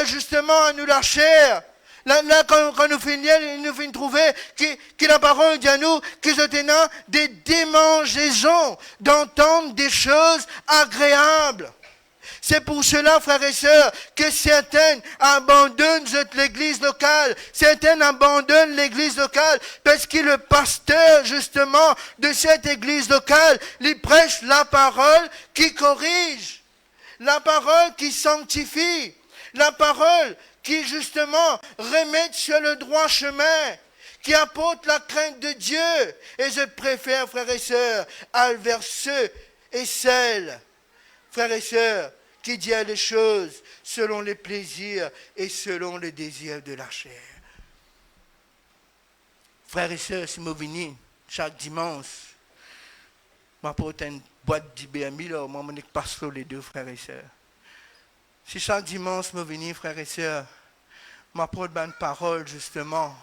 justement à nous la chair. Là, quand nous finissons trouver que la parole dit à nous que je tenais des démangeaisons d'entendre des choses agréables. C'est pour cela, frères et sœurs, que certains abandonnent l'église locale. Certains abandonnent l'église locale parce que le pasteur, justement, de cette église locale, lui prêche la parole qui corrige, la parole qui sanctifie, la parole qui, justement, remet sur le droit chemin, qui apporte la crainte de Dieu. Et je préfère, frères et sœurs, aller vers ceux et celles, frères et sœurs, qui dit les choses selon les plaisirs et selon les désirs de la chair. Frères et sœurs, si vous venez chaque dimanche, je m'apporte une boîte d'IBM, là, moi, je passe sur les deux, frères et sœurs. Si chaque dimanche, vous venez, frères et sœurs, je m'apporte une parole, justement,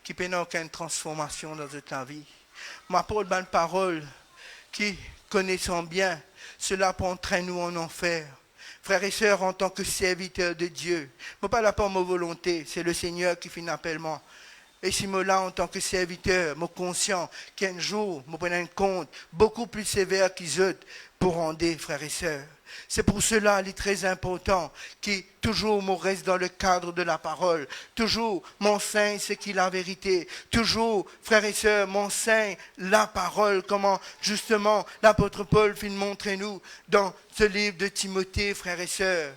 qui n'a aucune transformation dans votre vie. Je m'apporte une parole qui, connaissant bien, cela peut entraîner nous en enfer. Frères et sœurs, en tant que serviteurs de Dieu, je ne parle pas de ma volonté, c'est le Seigneur qui fait un appel moi. Et si moi là, en tant que serviteur, moi conscient qu'un jour, je prends un compte beaucoup plus sévère qu'ils autres pour rendre, frères et sœurs. C'est pour cela, il est très important que toujours mon reste dans le cadre de la parole. Toujours, m'enseigne ce qui est la vérité. Toujours, frères et sœurs, m'enseigne la parole. Comment, justement, l'apôtre Paul fait montrer nous dans ce livre de Timothée, frères et sœurs.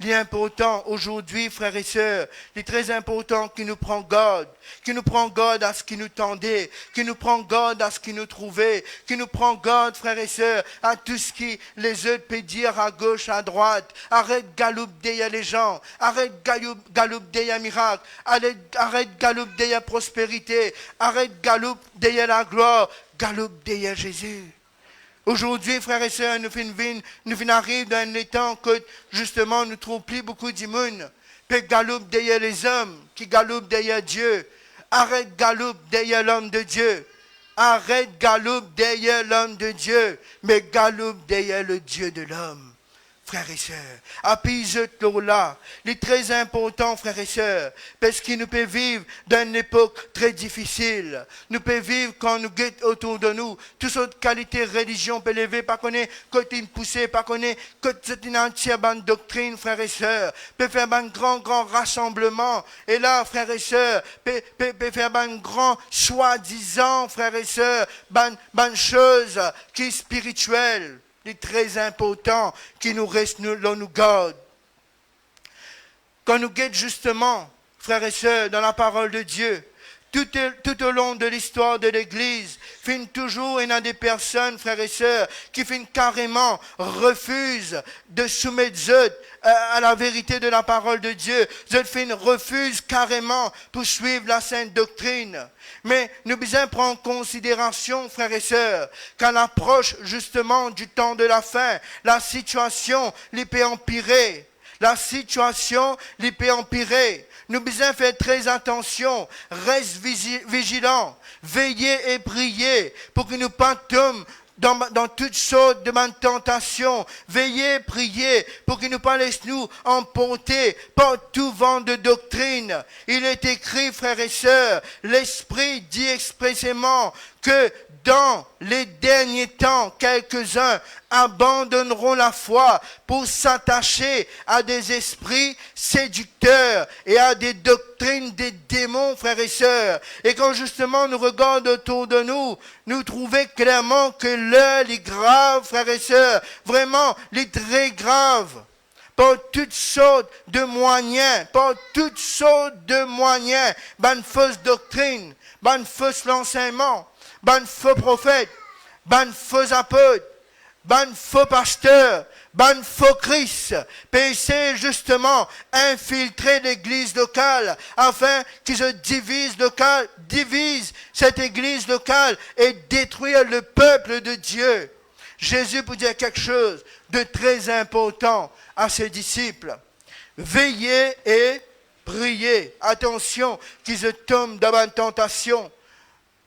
Il est important aujourd'hui, frères et sœurs, il est très important qu'il nous prend garde à ce qui nous tendait, qu'il nous prend garde à ce qui nous trouvait, qu'il nous prend garde, frères et sœurs, à tout ce qui les autres peuvent dire à gauche, à droite. Arrête galouper les gens, arrête galouper les miracles, arrête galouper la prospérité, arrête galouper la gloire, galouper Jésus. Aujourd'hui, frères et sœurs, nous arrivons dans un temps que, justement, nous ne trouvons plus beaucoup de monde qui galope derrière les hommes, qui galope derrière Dieu. Arrête galope derrière l'homme de Dieu. Arrête galope derrière l'homme de Dieu, mais galope derrière le Dieu de l'homme. Frères et sœurs, appuie-toi là. Il est très important, frères et sœurs, parce que nous pouvons vivre dans une époque très difficile. Nous pouvons vivre quand nous guettons autour de nous. Toutes sortes de qualités religion peut lever, pas connaître côté une poussée, pas connaître côté une entière bonne doctrine, frères et sœurs. Peut faire un grand rassemblement. Et là, frères et sœurs, peut faire un grand soi-disant, frères et sœurs, bonne chose qui est spirituelle. Il est très important qu'il nous reste, nous garde. Quand nous guettons justement, frères et sœurs, dans la parole de Dieu, tout au long de l'histoire de l'Église, fin toujours il y a des personnes, frères et sœurs, qui carrément refusent de soumettre à la vérité de la parole de Dieu. Refusent carrément pour suivre la sainte doctrine. Mais nous devons prendre en considération, frères et sœurs, qu'à l'approche justement du temps de la fin, la situation les peut empirer. La situation les peut empirer. Nous devons faire très attention, reste vigilant, veiller et prier pour que nous ne pas tombions dans toutes sortes de tentations. Veillez, priez, pour qu'il ne pas laisse nous emporter par tout vent de doctrine. Il est écrit, frères et sœurs, l'Esprit dit expressément que dans les derniers temps, quelques-uns abandonneront la foi pour s'attacher à des esprits séducteurs et à des doctrines des démons, frères et sœurs. Et quand justement nous regardons autour de nous, nous trouvons clairement que l'heure est grave, frères et sœurs. Vraiment, il est très grave. Par toutes sortes de moyens, ban fausse doctrine, ban fausse l'enseignement, ban faux prophète, ban faux apôtre, ban faux pasteur, ban faux Christ, essayer justement infiltrer l'église locale afin qu'ils se divisent cette église locale et détruire le peuple de Dieu. Jésus peut dire quelque chose de très important à ses disciples. Veillez et priez. Attention qu'ils se tombent dans une tentation.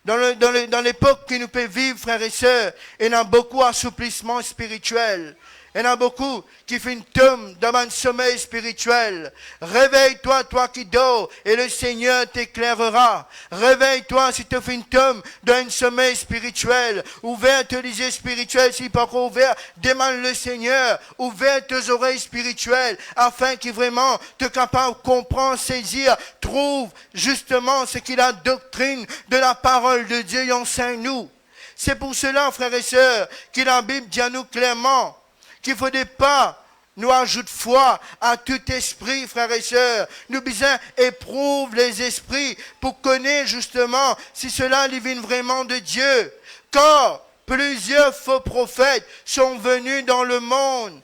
Dans l'époque que nous pouvons vivre, frères et sœurs, il y a beaucoup d'assouplissement spirituel. Il y en a beaucoup qui font une tombe dans un sommeil spirituel. Réveille-toi, toi qui dors, et le Seigneur t'éclairera. Réveille-toi si tu fais une tombe dans un sommeil spirituel. Ouvert tes yeux spirituels, si pas encore ouvert, demande le Seigneur. Ouvert tes oreilles spirituelles, afin qu'il vraiment te capable de comprendre, saisir, trouve justement ce qu'il a doctrine de la parole de Dieu et enseigne-nous. C'est pour cela, frères et sœurs, que la Bible dit à nous clairement qu'il ne faudrait pas nous ajouter foi à tout esprit, frères et sœurs. Nous besoin éprouve les esprits pour connaître justement si cela vient vraiment de Dieu. Car plusieurs faux prophètes sont venus dans le monde.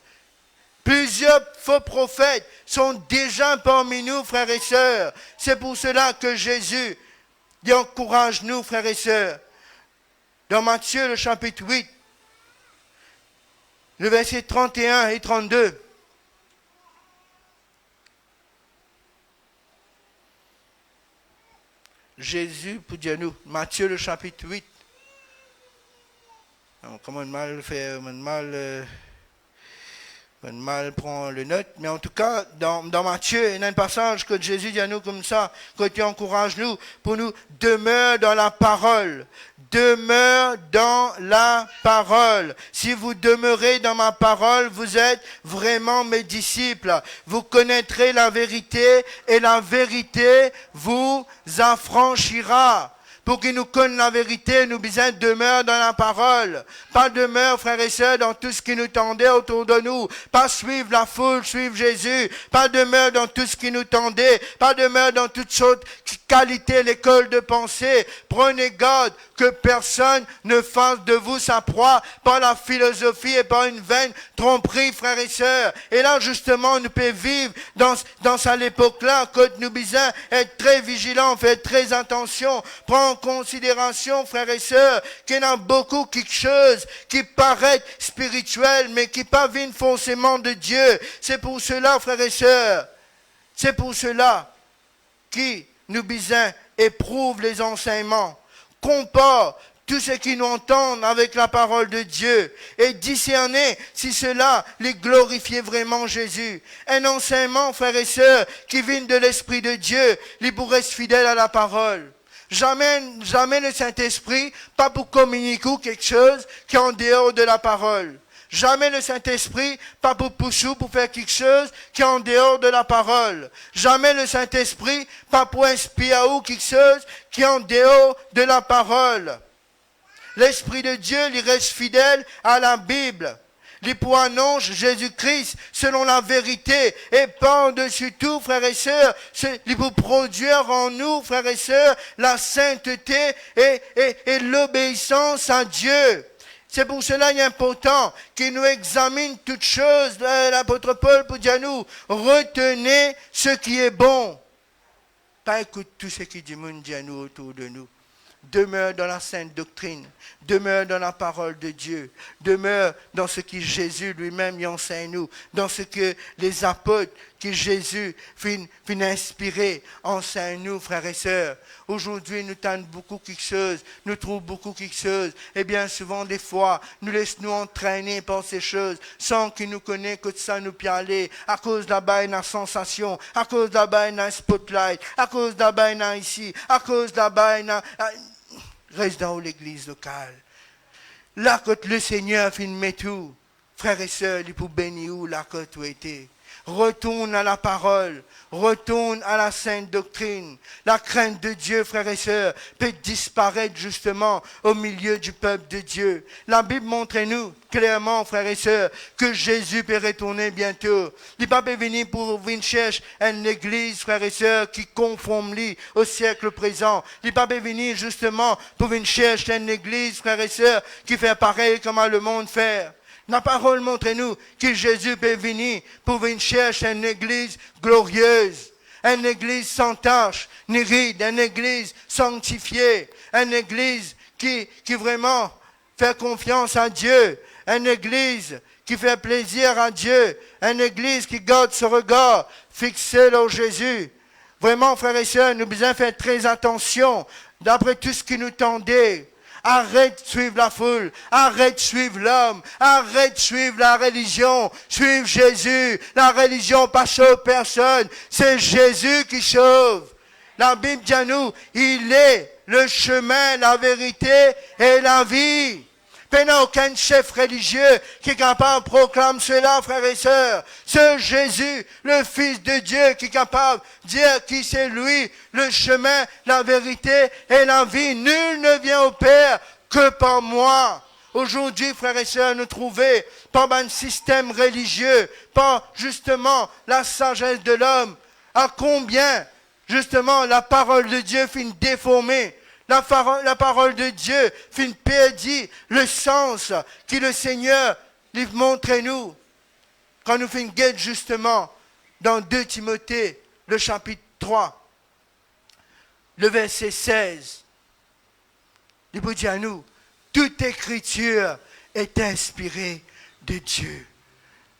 Plusieurs faux prophètes sont déjà parmi nous, frères et sœurs. C'est pour cela que Jésus dit encourage-nous, frères et sœurs. Dans Matthieu, le chapitre 8, le verset 31 et 32. Jésus, pour dire nous, Matthieu le chapitre 8. Alors, comment mal prend le note, mais en tout cas, dans Matthieu, il y a un passage que Jésus dit à nous comme ça, que tu encourages nous, pour nous, demeure dans la parole. Demeure dans la parole. Si vous demeurez dans ma parole, vous êtes vraiment mes disciples. Vous connaîtrez la vérité et la vérité vous affranchira. Pour qu'il nous connaisse la vérité, nous besoin demeure dans la parole. Pas demeure, frères et sœurs, dans tout ce qui nous tendait autour de nous. Pas suivre la foule, suivre Jésus. Pas demeure dans tout ce qui nous tendait. Pas demeure dans toutes sortes qualités, l'école de pensée. Prenez garde que personne ne fasse de vous sa proie par la philosophie et par une vaine tromperie, frères et sœurs. Et là, justement, nous pouvons vivre dans cette époque-là, que nous besoin être très vigilants, faire très attention, prendre en considération, frères et sœurs, qu'il y en a beaucoup quelque chose qui paraît spirituel, mais qui pas vient forcément de Dieu. C'est pour cela, frères et sœurs, c'est pour cela qui nous besoin éprouve les enseignements, compare tout ce qui nous entendent avec la parole de Dieu et discerner si cela les glorifiait vraiment Jésus. Un enseignement, frères et sœurs, qui vient de l'Esprit de Dieu, il pourrait être fidèle à la parole. Jamais le Saint-Esprit, pas pour communiquer quelque chose qui est en dehors de la parole. Jamais le Saint-Esprit, pas pour pousser, pour faire quelque chose qui est en dehors de la parole. Jamais le Saint-Esprit, pas pour inspirer ou quelque chose qui est en dehors de la parole. L'Esprit de Dieu, il reste fidèle à la Bible. Il pour annoncer Jésus-Christ selon la vérité. Et par-dessus tout, frères et sœurs, il pour produire en nous, frères et sœurs, la sainteté et l'obéissance à Dieu. C'est pour cela qu'il est important qu'il nous examine toutes choses. L'apôtre Paul peut dire à nous, retenez ce qui est bon. Pas écoute tout ce qui dit à nous autour de nous. demeure dans la sainte doctrine, demeure dans la parole de Dieu, demeure dans ce que Jésus lui-même y enseigne nous, dans ce que les apôtres que Jésus fin inspirer enseigne nous, frères et sœurs. Aujourd'hui, nous tentons beaucoup quelque chose, nous trouvons beaucoup quelque chose, et bien souvent, des fois, nous laissons nous entraîner par ces choses, sans qu'ils nous connaissent que ça nous peut aller, à cause de la sensation, à cause de la spotlight, à cause de la ici, à cause de la reste dans l'église locale. Là, quand le Seigneur finit met tout, frères et sœurs, il peut bénir où là que tu étais. Retourne à la parole, retourne à la sainte doctrine. La crainte de Dieu, frères et sœurs, peut disparaître justement au milieu du peuple de Dieu. La Bible montre-nous clairement, frères et sœurs, que Jésus peut retourner bientôt. Il n'est pas venu pour venir chercher une église, frères et sœurs, qui conforme au siècle présent. Il n'est pas venu justement pour venir chercher une église, frères et sœurs, qui fait pareil comme le monde fait. La parole montre-nous que Jésus peut venir pour venir chercher une église glorieuse, une église sans tache, ni ride, une église sanctifiée, une église qui vraiment fait confiance à Dieu, une église qui fait plaisir à Dieu, une église qui garde ce regard fixé sur Jésus. Vraiment, frères et sœurs, nous devons faire très attention d'après tout ce qui nous tendait. Arrête de suivre la foule, arrête de suivre l'homme, arrête de suivre la religion, suive Jésus. La religion pas sauve personne, c'est Jésus qui sauve. La Bible dit à nous, il est le chemin, la vérité et la vie. Il n'y a aucun chef religieux qui est capable de proclamer cela, frères et sœurs. C'est Jésus, le Fils de Dieu, qui est capable de dire qui c'est lui, le chemin, la vérité et la vie. Nul ne vient au Père que par moi. Aujourd'hui, frères et sœurs, nous trouvons par un système religieux, par justement la sagesse de l'homme, à combien justement la parole de Dieu finit déformée. La parole de Dieu finit perdre le sens que le Seigneur lui montre nous. Quand nous finissons guette justement dans 2 Timothée, le chapitre 3, le verset 16, il peut dire à nous, toute écriture est inspirée de Dieu.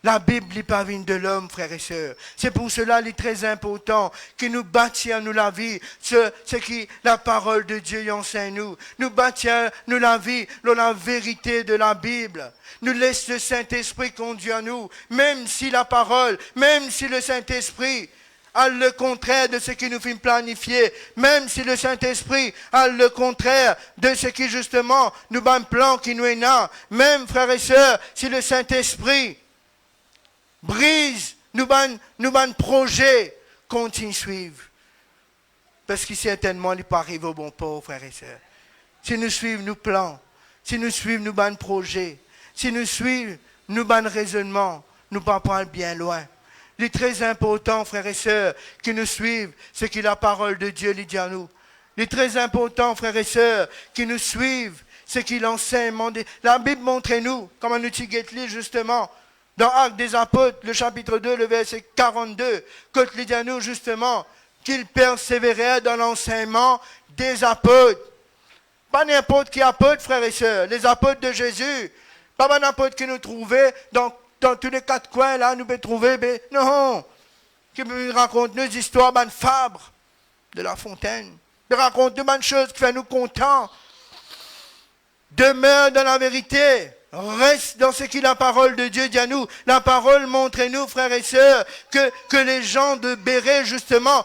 La Bible n'est pas venue de l'homme, frères et sœurs. C'est pour cela qu'il est très important que nous bâtions nous la vie, ce qui la parole de Dieu y enseigne nous. Nous bâtions nous la vie dans la vérité de la Bible. Nous laisse le Saint-Esprit conduire nous, même si la parole, même si le Saint-Esprit a le contraire de ce qui nous fait planifier, même si le Saint-Esprit a le contraire de ce qui justement nous bat un plan qui nous est là, même, frères et sœurs, si le Saint-Esprit brise, nous ban projet, continue à suivre. Parce que certainement, il n'est pas arrivé au bon port, frères et sœurs. Si nous suivons nos plans, si nous suivons nos ban projets, si nous suivons nos ban raisonnements, nous ne partons pas bien loin. Il est très important, frères et sœurs, que nous suivons ce que la parole de Dieu dit à nous. Il est très important, frères et sœurs, que nous suivons ce qu'il enseigne. La Bible montre-nous, comme un outil guette-lit justement, dans Actes des Apôtres, le chapitre 2, le verset 42, quand il dit à nous justement qu'ils persévéraient dans l'enseignement des apôtres. Pas n'importe qui apôtre, frères et sœurs, les apôtres de Jésus. Pas un apôtre qui nous trouvait dans tous les 4 coins, là, nous pouvons trouver, mais non, qui nous raconte nos histoires, ben Fabre de La Fontaine, qui raconte de bonnes choses qui font nous contents. Demeure dans la vérité. Reste dans ce que la parole de Dieu dit à nous. La parole montre-nous, frères et sœurs, que les gens de Béret, justement,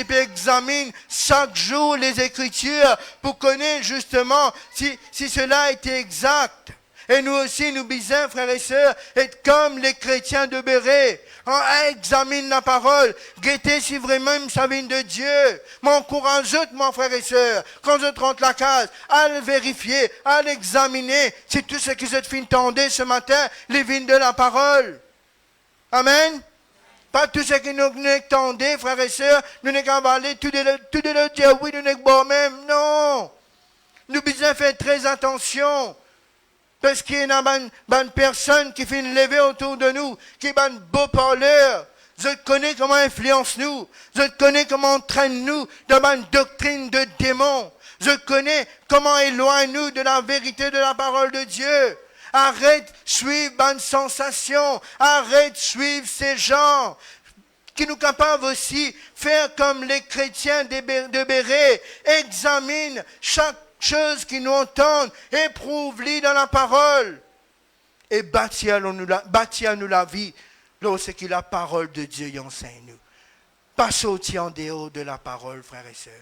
examinent chaque jour les Écritures pour connaître justement si cela était exact. Et nous aussi, nous bisons, frères et sœurs, être comme les chrétiens de Béret. On examine la parole, guetter si vraiment ça vient de Dieu. M'encourage, mon frère et sœur, quand je rentre la case, à le vérifier, à l'examiner. C'est tout ce que je te entendre ce matin, les vignes de la parole. Amen. Pas tout ce que nous entendons, frères et sœurs, nous n'avons qu'à parler, tout de le dire oui, nous n'avons pas même. Non. Nous devons faire très attention. Parce qu'il y a une personne qui fait une levée autour de nous, qui est un beau parleur. Je connais comment influence nous. Je connais comment entraîne nous dans une doctrine de démons. Je connais comment éloigne-nous de la vérité de la parole de Dieu. Arrête de suivre bonne sensation. Arrête de suivre ces gens qui nous capables aussi faire comme les chrétiens de Béret. Examine chaque chose qu'ils nous entendent. Éprouve-les dans la parole. Et bâtis à nous la vie lorsque la parole de Dieu enseigne nous. Pas sortir en dehors de la parole, frères et sœurs.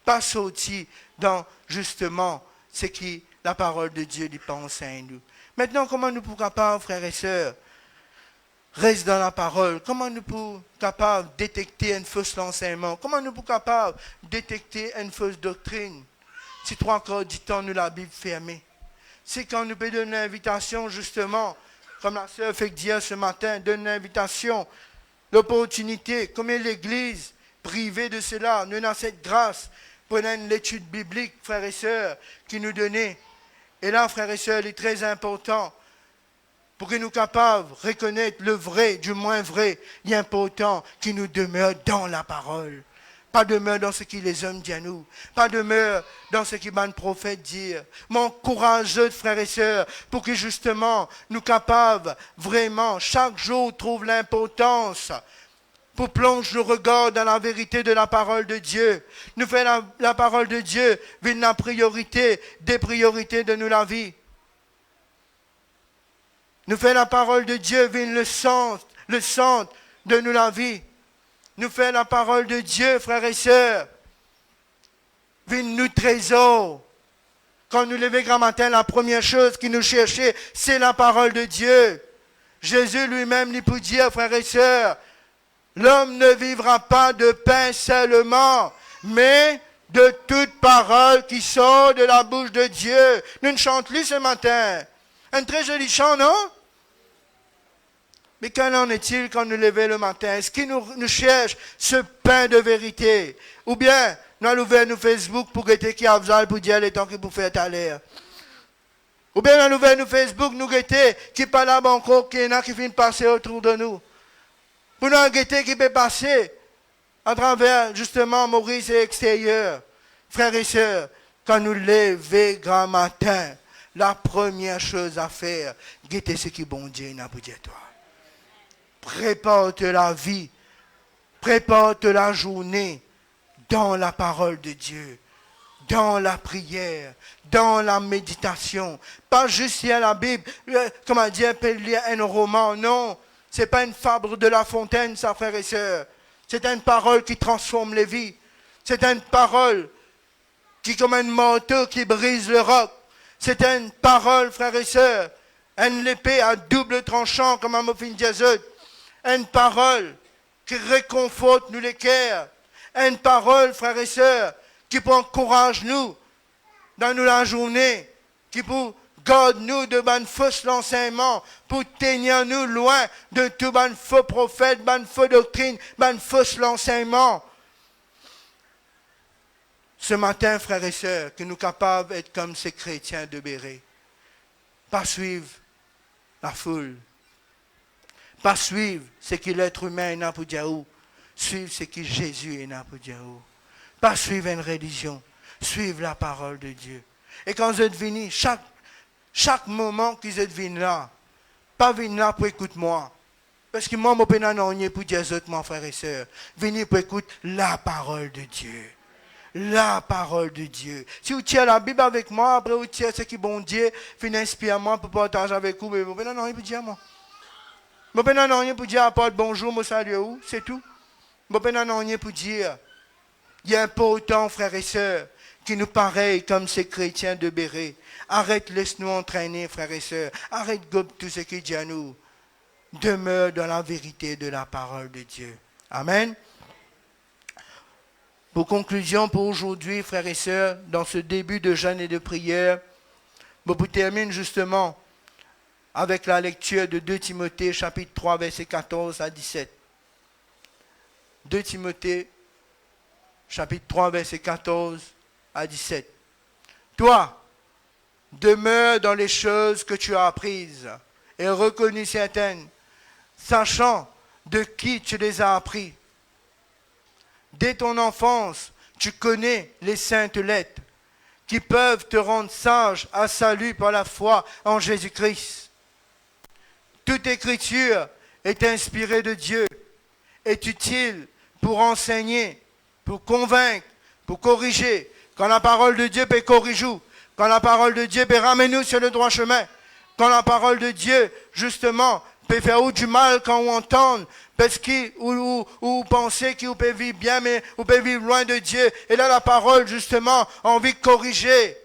Pas sortir dans, justement, ce qui la parole de Dieu dit pas enseigne nous. Maintenant, comment nous pouvons capables, frères et sœurs, rester dans la parole? Comment nous pouvons capables de détecter un fausse enseignement? Comment nous pouvons capables de détecter une fausse doctrine? Si 3/4 du temps, nous la Bible fermée. C'est quand nous pouvons donner une invitation, justement, comme la sœur fait dire ce matin, donner une invitation, l'opportunité, comme l'Église privée de cela, nous avons cette grâce, prenons l'étude biblique, frères et sœurs, qui nous donnait. Et là, frères et sœurs, il est très important, pour que nous soyons capables de reconnaître le vrai du moins vrai, il est important qu'il nous demeure dans la parole. Pas demeure dans ce que les hommes disent à nous. Pas demeure dans ce que les prophètes disent. Mon courageux frères et sœurs, pour que justement nous capables vraiment chaque jour trouve l'importance pour plonger le regard dans la vérité de la parole de Dieu. Nous faisons la parole de Dieu une la priorité des priorités de nous la vie. Nous faisons la parole de Dieu une le centre de nous la vie. Nous faisons la parole de Dieu, frères et sœurs. Viens nous trésor. Quand nous levons grand matin, la première chose qui nous cherchait, c'est la parole de Dieu. Jésus lui-même lui peut dire, frères et sœurs, l'homme ne vivra pas de pain seulement, mais de toute parole qui sort de la bouche de Dieu. Nous ne chantons plus ce matin. Un très joli chant, non? Mais qu'en en est-il quand nous levons le matin? Est-ce qu'il nous cherche ce pain de vérité? Ou bien, nous allons ouvrir nos Facebook pour guetter qui a besoin pour dire les temps qu'il peut faire à l'air. Ou bien, nous allons ouvrir nos Facebook, nous guetter qui parle là encore, qui est qui vient passer autour de nous. Pour nous guetter qui peut passer à travers, justement, Maurice et l'extérieur. Frères et sœurs, quand nous levons grand matin, la première chose à faire, guetter ce qui bon Dieu n'a pas dit toi. Prépare-te la vie, prépare-te la journée dans la parole de Dieu, dans la prière, dans la méditation. Pas juste lire la Bible, comment dire, lire un roman, non. Ce n'est pas une fable de La Fontaine, ça, frères et sœurs. C'est une parole qui transforme les vies. C'est une parole qui, comme un marteau qui brise le roc. C'est une parole, frères et sœurs, une épée à double tranchant, comme un muffin diazot. Une parole qui réconforte nous les cœurs. Une parole, frères et sœurs, qui peut encourager nous dans nous la journée, qui peut garder nous de ban faux enseignements, pour tenir nous loin de tout ban faux prophète, ban faux doctrine, ban faux enseignements. Ce matin, frères et sœurs, que nous sommes capables d'être comme ces chrétiens de Béret. Pas suivre la foule. Pas suivre ce que l'être humain n'a pour dire. Suivre ce que Jésus n'a pour dire. Pas suivre une religion. Suivre la parole de Dieu. Et quand vous êtes venus, chaque moment que vous êtes venus là, pas venir là pour écouter moi. Parce que moi, je ne peux pas pour dire aux autres, mon frère et sœur. Venez pour écouter la parole de Dieu. La parole de Dieu. Si vous tirez la Bible avec moi, après vous tirez ce qui est bon Dieu, vous inspirez moi pour partager avec vous, mais vous ne pouvez pas rien pour dire moi. Vous ne pouvez pas rien pour dire à part bonjour, moi salut, c'est tout. Vous ne pouvez pas rien pour dire. Il est important, frères et sœurs, qui nous pareil comme ces chrétiens de Béret. Arrête, laisse-nous entraîner, frères et sœurs. Arrête, gobe tout ce qui dit à nous. Demeure dans la vérité de la parole de Dieu. Amen. Pour conclusion, pour aujourd'hui, frères et sœurs, dans ce début de jeûne et de prière, je vous termine justement avec la lecture de 2 Timothée, chapitre 3, versets 14 à 17. 2 Timothée, chapitre 3, versets 14 à 17. Toi, demeure dans les choses que tu as apprises et reconnues certaines, sachant de qui tu les as appris. Dès ton enfance, tu connais les saintes lettres qui peuvent te rendre sage à salut par la foi en Jésus-Christ. Toute écriture est inspirée de Dieu, est utile pour enseigner, pour convaincre, pour corriger. Quand la parole de Dieu peut corriger, quand la parole de Dieu peut ramener nous sur le droit chemin, quand la parole de Dieu, justement, peut faire ou du mal quand on entend, parce ou penser qu'il peut vivre bien, mais ou peut vivre loin de Dieu. Et là, la parole, justement, a envie de corriger.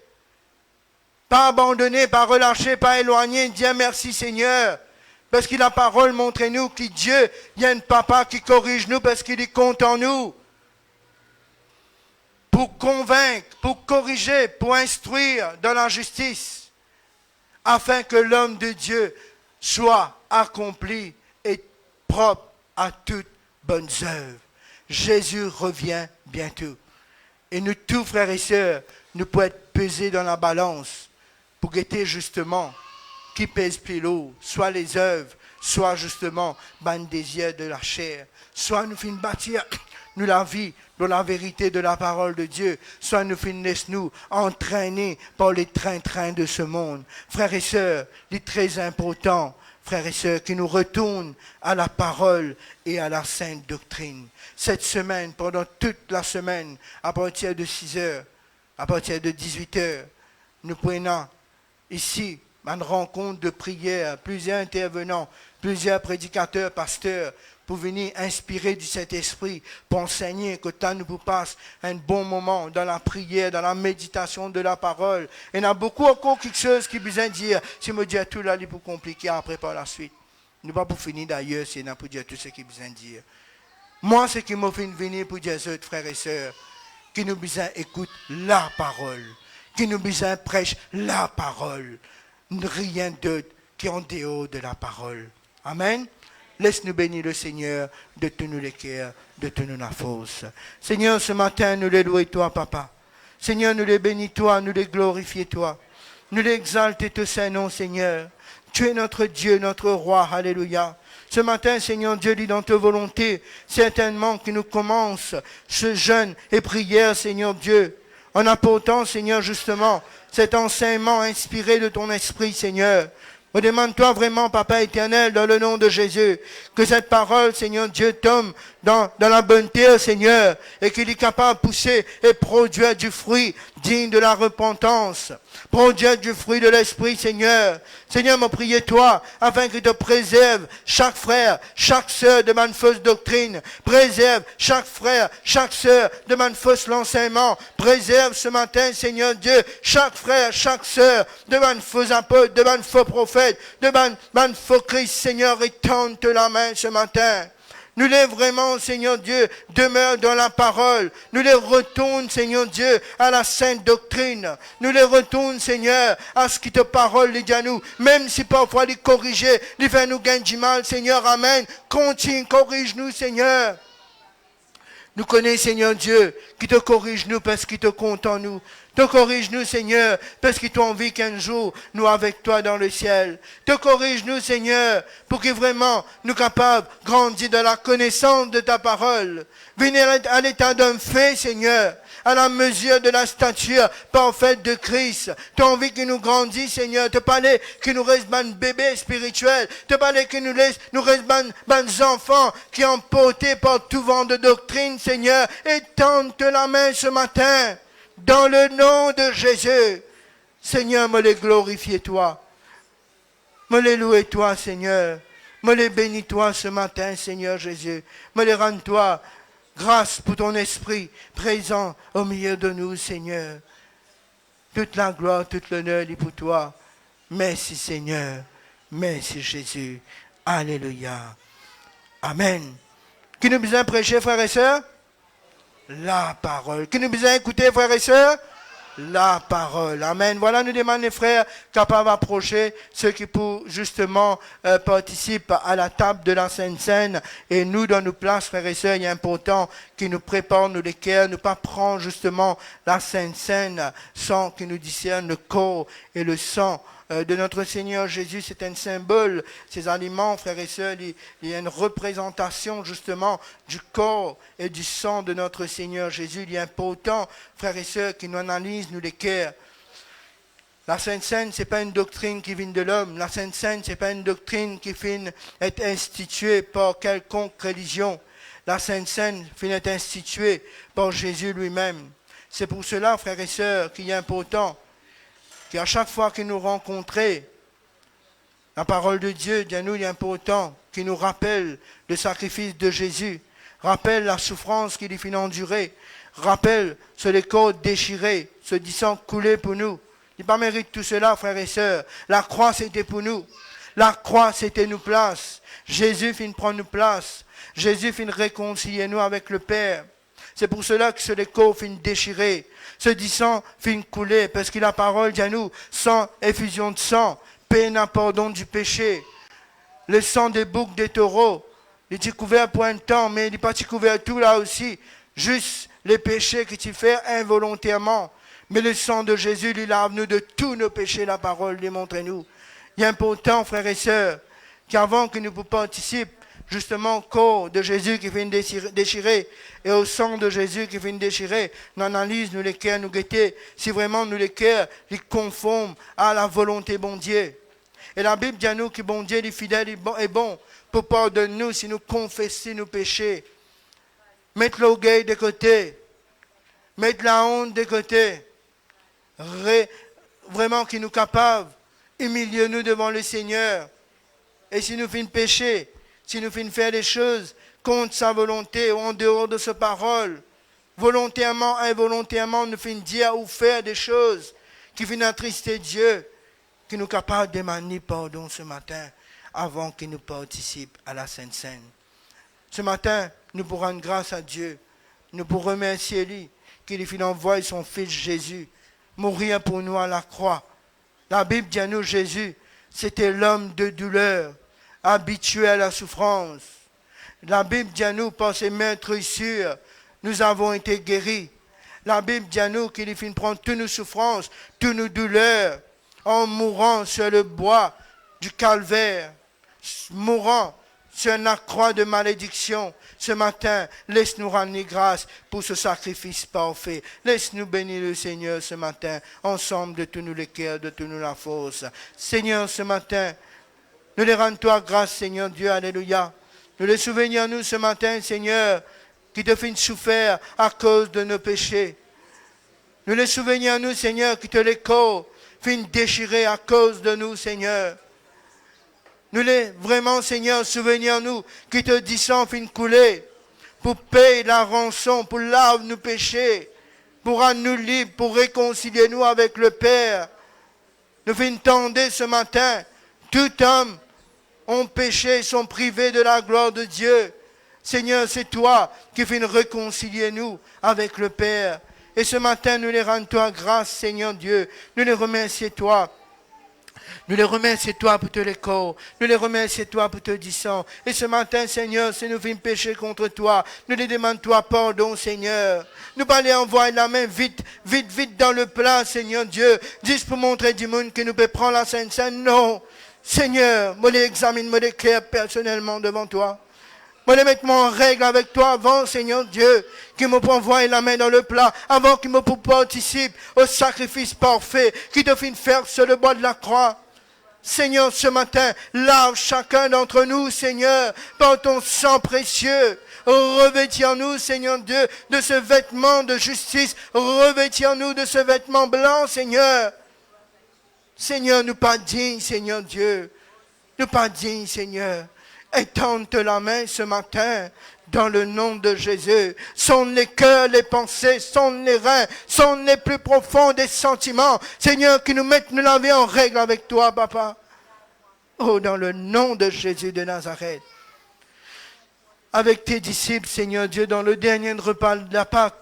Pas abandonner, pas relâcher, pas éloigner, dire merci Seigneur. Parce que la parole montre nous que Dieu, il y a un papa qui corrige nous parce qu'il est content nous. Pour convaincre, pour corriger, pour instruire dans la justice, afin que l'homme de Dieu soit accompli et propre à toutes bonnes œuvres. Jésus revient bientôt. Et nous tous, frères et sœurs, nous pouvons être pesés dans la balance pour guetter justement qui pèse plus lourd, soit les œuvres, soit justement le désir de la chair, soit nous finissons bâtir nous la vie dans la vérité de la parole de Dieu, soit nous finissons nous entraîner par les trains de ce monde. Frères et sœurs, il est très important, frères et sœurs, qui nous retournent à la parole et à la sainte doctrine. Cette semaine, pendant toute la semaine, à partir de 6 heures, à partir de 18 heures, nous prenons ici une rencontre de prière, plusieurs intervenants, plusieurs prédicateurs, pasteurs, pour venir inspirer du Saint-Esprit, pour enseigner que tant nous passons un bon moment dans la prière, dans la méditation de la parole. Et il y a beaucoup encore quelque chose qui besoin de dire. Si je dis tout là, c'est pour compliquer après par la suite. Nous pas pour finir d'ailleurs, c'est pour dire tout ce qui besoin de dire. Moi, ce qui m'a fait venir pour dire aux autres frères et sœurs, qui nous besoin écoute la parole, qui nous besoin prêche la parole. Rien d'autre qui est en dehors de la parole. Amen. Laisse-nous bénir le Seigneur de tous nous les cœurs, de tous nous la force. Seigneur, ce matin, nous les louons toi, Papa. Seigneur, nous les bénis toi, nous les glorifions toi. Nous les exaltons ton Saint-Nom, Seigneur. Tu es notre Dieu, notre Roi. Alléluia. Ce matin, Seigneur Dieu, dit dans ta volonté, certainement que nous commençons ce jeûne et prière, Seigneur Dieu, en apportant, Seigneur, justement, cet enseignement inspiré de ton esprit, Seigneur. Je demande-toi vraiment, Papa éternel, dans le nom de Jésus, que cette parole, Seigneur Dieu, tombe dans la bonne terre, Seigneur, et qu'il est capable de pousser et produire du fruit digne de la repentance, produire du fruit de l'esprit, Seigneur. Seigneur, me priez toi, afin que tu préserves chaque frère, chaque sœur de ma fausse doctrine, préserve chaque frère, chaque sœur de ma fausse l'enseignement, préserve ce matin, Seigneur Dieu, chaque frère, chaque sœur de ma faux apôtre, de ma faux prophète, de ma faux Christ, Seigneur, et tente la main ce matin. Nous les vraiment, Seigneur Dieu, demeure dans la parole. Nous les retourne, Seigneur Dieu, à la sainte doctrine. Nous les retourne, Seigneur, à ce qui te parole les dit à nous. Même si parfois les corriger, les faire nous gagner du mal, Seigneur, amen. Continue, corrige-nous, Seigneur. Nous connaissons, Seigneur Dieu, qui te corrige nous parce qu'il te compte en nous. Te corrige-nous, Seigneur, parce qu'il t'a envie qu'un jour, nous avec toi dans le ciel. Te corrige-nous, Seigneur, pour que vraiment nous capables de grandir dans la connaissance de ta parole. Venir à l'état d'un fait, Seigneur, à la mesure de la stature parfaite de Christ. Tu as envie que nous grandissions, Seigneur. Te parler que nous restent un bébé spirituel. Te parler que nous restent des enfants qui ont porté par tout vent de doctrine, Seigneur. Et tente la main ce matin. Dans le nom de Jésus. Seigneur, me les glorifier toi. Me les louer toi, Seigneur. Me les bénis toi ce matin, Seigneur Jésus. Me les rends toi. Grâce pour ton esprit présent au milieu de nous, Seigneur. Toute la gloire, toute l'honneur est pour toi. Merci, Seigneur. Merci, Jésus. Alléluia. Amen. Qui nous besoin prêcher, frères et sœurs? La parole. Qui nous besoin écouter, frères et sœurs? La parole. Amen. Voilà, nous demandons les frères capables d'approcher ceux qui pour justement participent à la table de la Sainte Seine. Et nous, dans nos places, frères et sœurs, il est important qu'ils nous préparent, nous les cœurs, ne pas prendre justement la Sainte Seine sans qu'ils nous discernent le corps et le sang de notre Seigneur Jésus, c'est un symbole. Ces aliments, frères et sœurs, il y a une représentation justement du corps et du sang de notre Seigneur Jésus. Il est important, frères et sœurs, qui nous analysent, nous les cœurs. La Sainte Seine, ce n'est pas une doctrine qui vient de l'homme. La Sainte Seine, ce n'est pas une doctrine qui vient être instituée par quelconque religion. La Sainte Seine vient être instituée par Jésus lui-même. C'est pour cela, frères et sœurs, qu'il est important qu'à chaque fois que nous rencontrons la parole de Dieu, il est important qu'il nous rappelle le sacrifice de Jésus, rappelle la souffrance qu'il a endurée, rappelle ce les côtes déchirées, ce du sang coulé pour nous. Il n'a pas mérité tout cela, frères et sœurs. La croix, c'était pour nous. La croix, c'était nous place. Jésus finit prendre nous place. Jésus finit réconcilier nous avec le Père. C'est pour cela que ce léco finit déchiré. Ce du sang finit couler, parce que la parole dit à nous, sans effusion de sang, peine à pardon du péché. Le sang des boucs des taureaux, il est couvert pour un temps, mais il n'est pas couvert tout là aussi. Juste les péchés que tu fais involontairement. Mais le sang de Jésus, il lave nous de tous nos péchés, la parole démontre-nous. Il est important, frères et sœurs, qu'avant que nous participions justement au corps de Jésus qui vient déchirer et au sang de Jésus qui vient déchirer, nous analysons, nous les cœurs, nous guetter, si vraiment nous les cœurs, ils conforment à la volonté bon Dieu. Et la Bible dit à nous que bon Dieu, il est fidèle et bon pour pardonner nous si nous confessons nos péchés. Mettre l'orgueil de côté, mettre la honte de côté, vraiment qui nous capable, humilier nous devant le Seigneur. Et si nous faisons pécher, si nous faisons faire des choses contre sa volonté ou en dehors de sa parole, volontairement, involontairement, nous faisons dire ou faire des choses qui viennent attrister Dieu, qui nous capable de demander pardon ce matin avant qu'il nous participe à la Sainte Seine. Ce matin, nous pourrons rendre grâce à Dieu, nous pourrons remercier lui, qu'il ait envoyé son Fils Jésus mourir pour nous à la croix. La Bible dit à nous, Jésus, c'était l'homme de douleur, habitué à la souffrance. La Bible dit à nous, par ses mains sûres, nous avons été guéris. La Bible dit à nous qu'il est fini de prendre toutes nos souffrances, toutes nos douleurs, en mourant sur le bois du calvaire, mourant sur la croix de malédiction. Ce matin, laisse-nous rendre grâce pour ce sacrifice parfait. Laisse-nous bénir le Seigneur ce matin, ensemble de tous nous les cœurs, de tous nous la force. Seigneur, ce matin, nous les rendons toi grâce, Seigneur Dieu, alléluia. Nous les souvenons nous ce matin, Seigneur, qui te fait souffrir à cause de nos péchés. Nous les souvenons nous, Seigneur, qui te les corps fait déchirer à cause de nous, Seigneur. Nous les vraiment, Seigneur, souvenons-nous qui te dit sang fin couler pour payer la rançon, pour laver nos péchés, pour rendre nous libres, pour réconcilier nous avec le Père. Nous finissons tendre ce matin, tout homme ont péché et sont privés de la gloire de Dieu. Seigneur, c'est toi qui viens réconcilier nous avec le Père. Et ce matin, nous les rendons toi grâce, Seigneur Dieu. Nous les remercions toi. Nous les remercions toi pour tous les corps. Nous les remercions toi pour te disant. Et ce matin, Seigneur, si nous vîmes pécher contre toi, nous les demandons toi pardon, Seigneur. Nous allons envoyer la main vite, vite, vite dans le plat, Seigneur Dieu. Juste pour montrer du monde que nous pouvons prendre la Sainte Seine. Non. Seigneur, moi les examine, moi les claire personnellement devant toi. Moi les mettre en règle avec toi avant, Seigneur Dieu, qui me envoie la main dans le plat, avant qu'il me participe au sacrifice parfait, qui te fait faire sur le bois de la croix. Seigneur, ce matin, lave chacun d'entre nous, Seigneur, par ton sang précieux. Revêtis-nous, Seigneur Dieu, de ce vêtement de justice. Revêtis-nous de ce vêtement blanc, Seigneur. Seigneur, nous pas dignes, Seigneur Dieu. Nous pas dignes, Seigneur. Étends-te la main ce matin, dans le nom de Jésus. Sonde les cœurs, les pensées, sonde les reins, sonde les plus profonds des sentiments. Seigneur, qui nous mettent nous laver en règle avec toi, Papa. Oh, dans le nom de Jésus de Nazareth. Avec tes disciples, Seigneur Dieu, dans le dernier repas de la Pâque,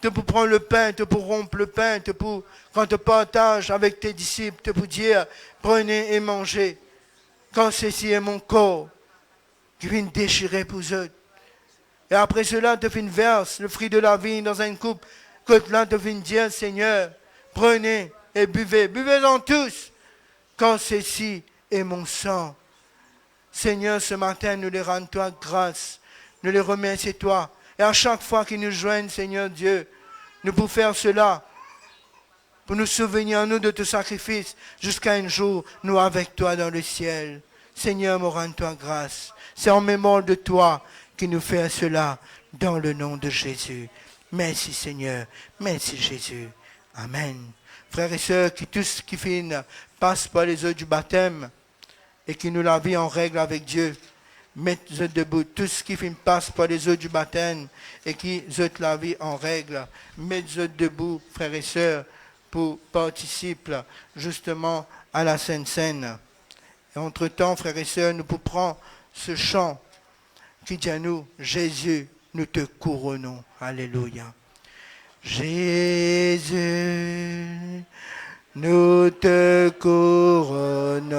te pour prendre le pain, te pour rompre le pain, te pour, quand te partage avec tes disciples, te pour dire, prenez et mangez. Quand ceci est mon corps, qui vient déchirer pour eux. Et après cela, te fait une verse, le fruit de la vigne dans une coupe, que là te fait dire, Seigneur, prenez et buvez. Buvez-en tous. quand ceci est mon sang. Seigneur, ce matin, nous les rendons toi grâce. Nous les remercions toi. Et à chaque fois qu'ils nous joignent, Seigneur Dieu, nous pouvons faire cela pour nous souvenir, nous, de ton sacrifice, jusqu'à un jour, nous avec toi dans le ciel. Seigneur, me rends-toi grâce. C'est en mémoire de toi qui nous fait cela, dans le nom de Jésus. Merci Seigneur, merci Jésus. Amen. Frères et sœurs, tous qui passent par les eaux du baptême et qui nous la vie en règle avec Dieu, mettez-vous debout. Tous qui passent par les eaux du baptême et qui ont la vie en règle, mettez-vous debout, frères et sœurs, pour participer justement à la Sainte Seine. Et entre-temps, frères et sœurs, nous pouvons prendre ce chant qui dit à nous, Jésus, nous te couronnons. Alléluia. Jésus, nous te couronnons.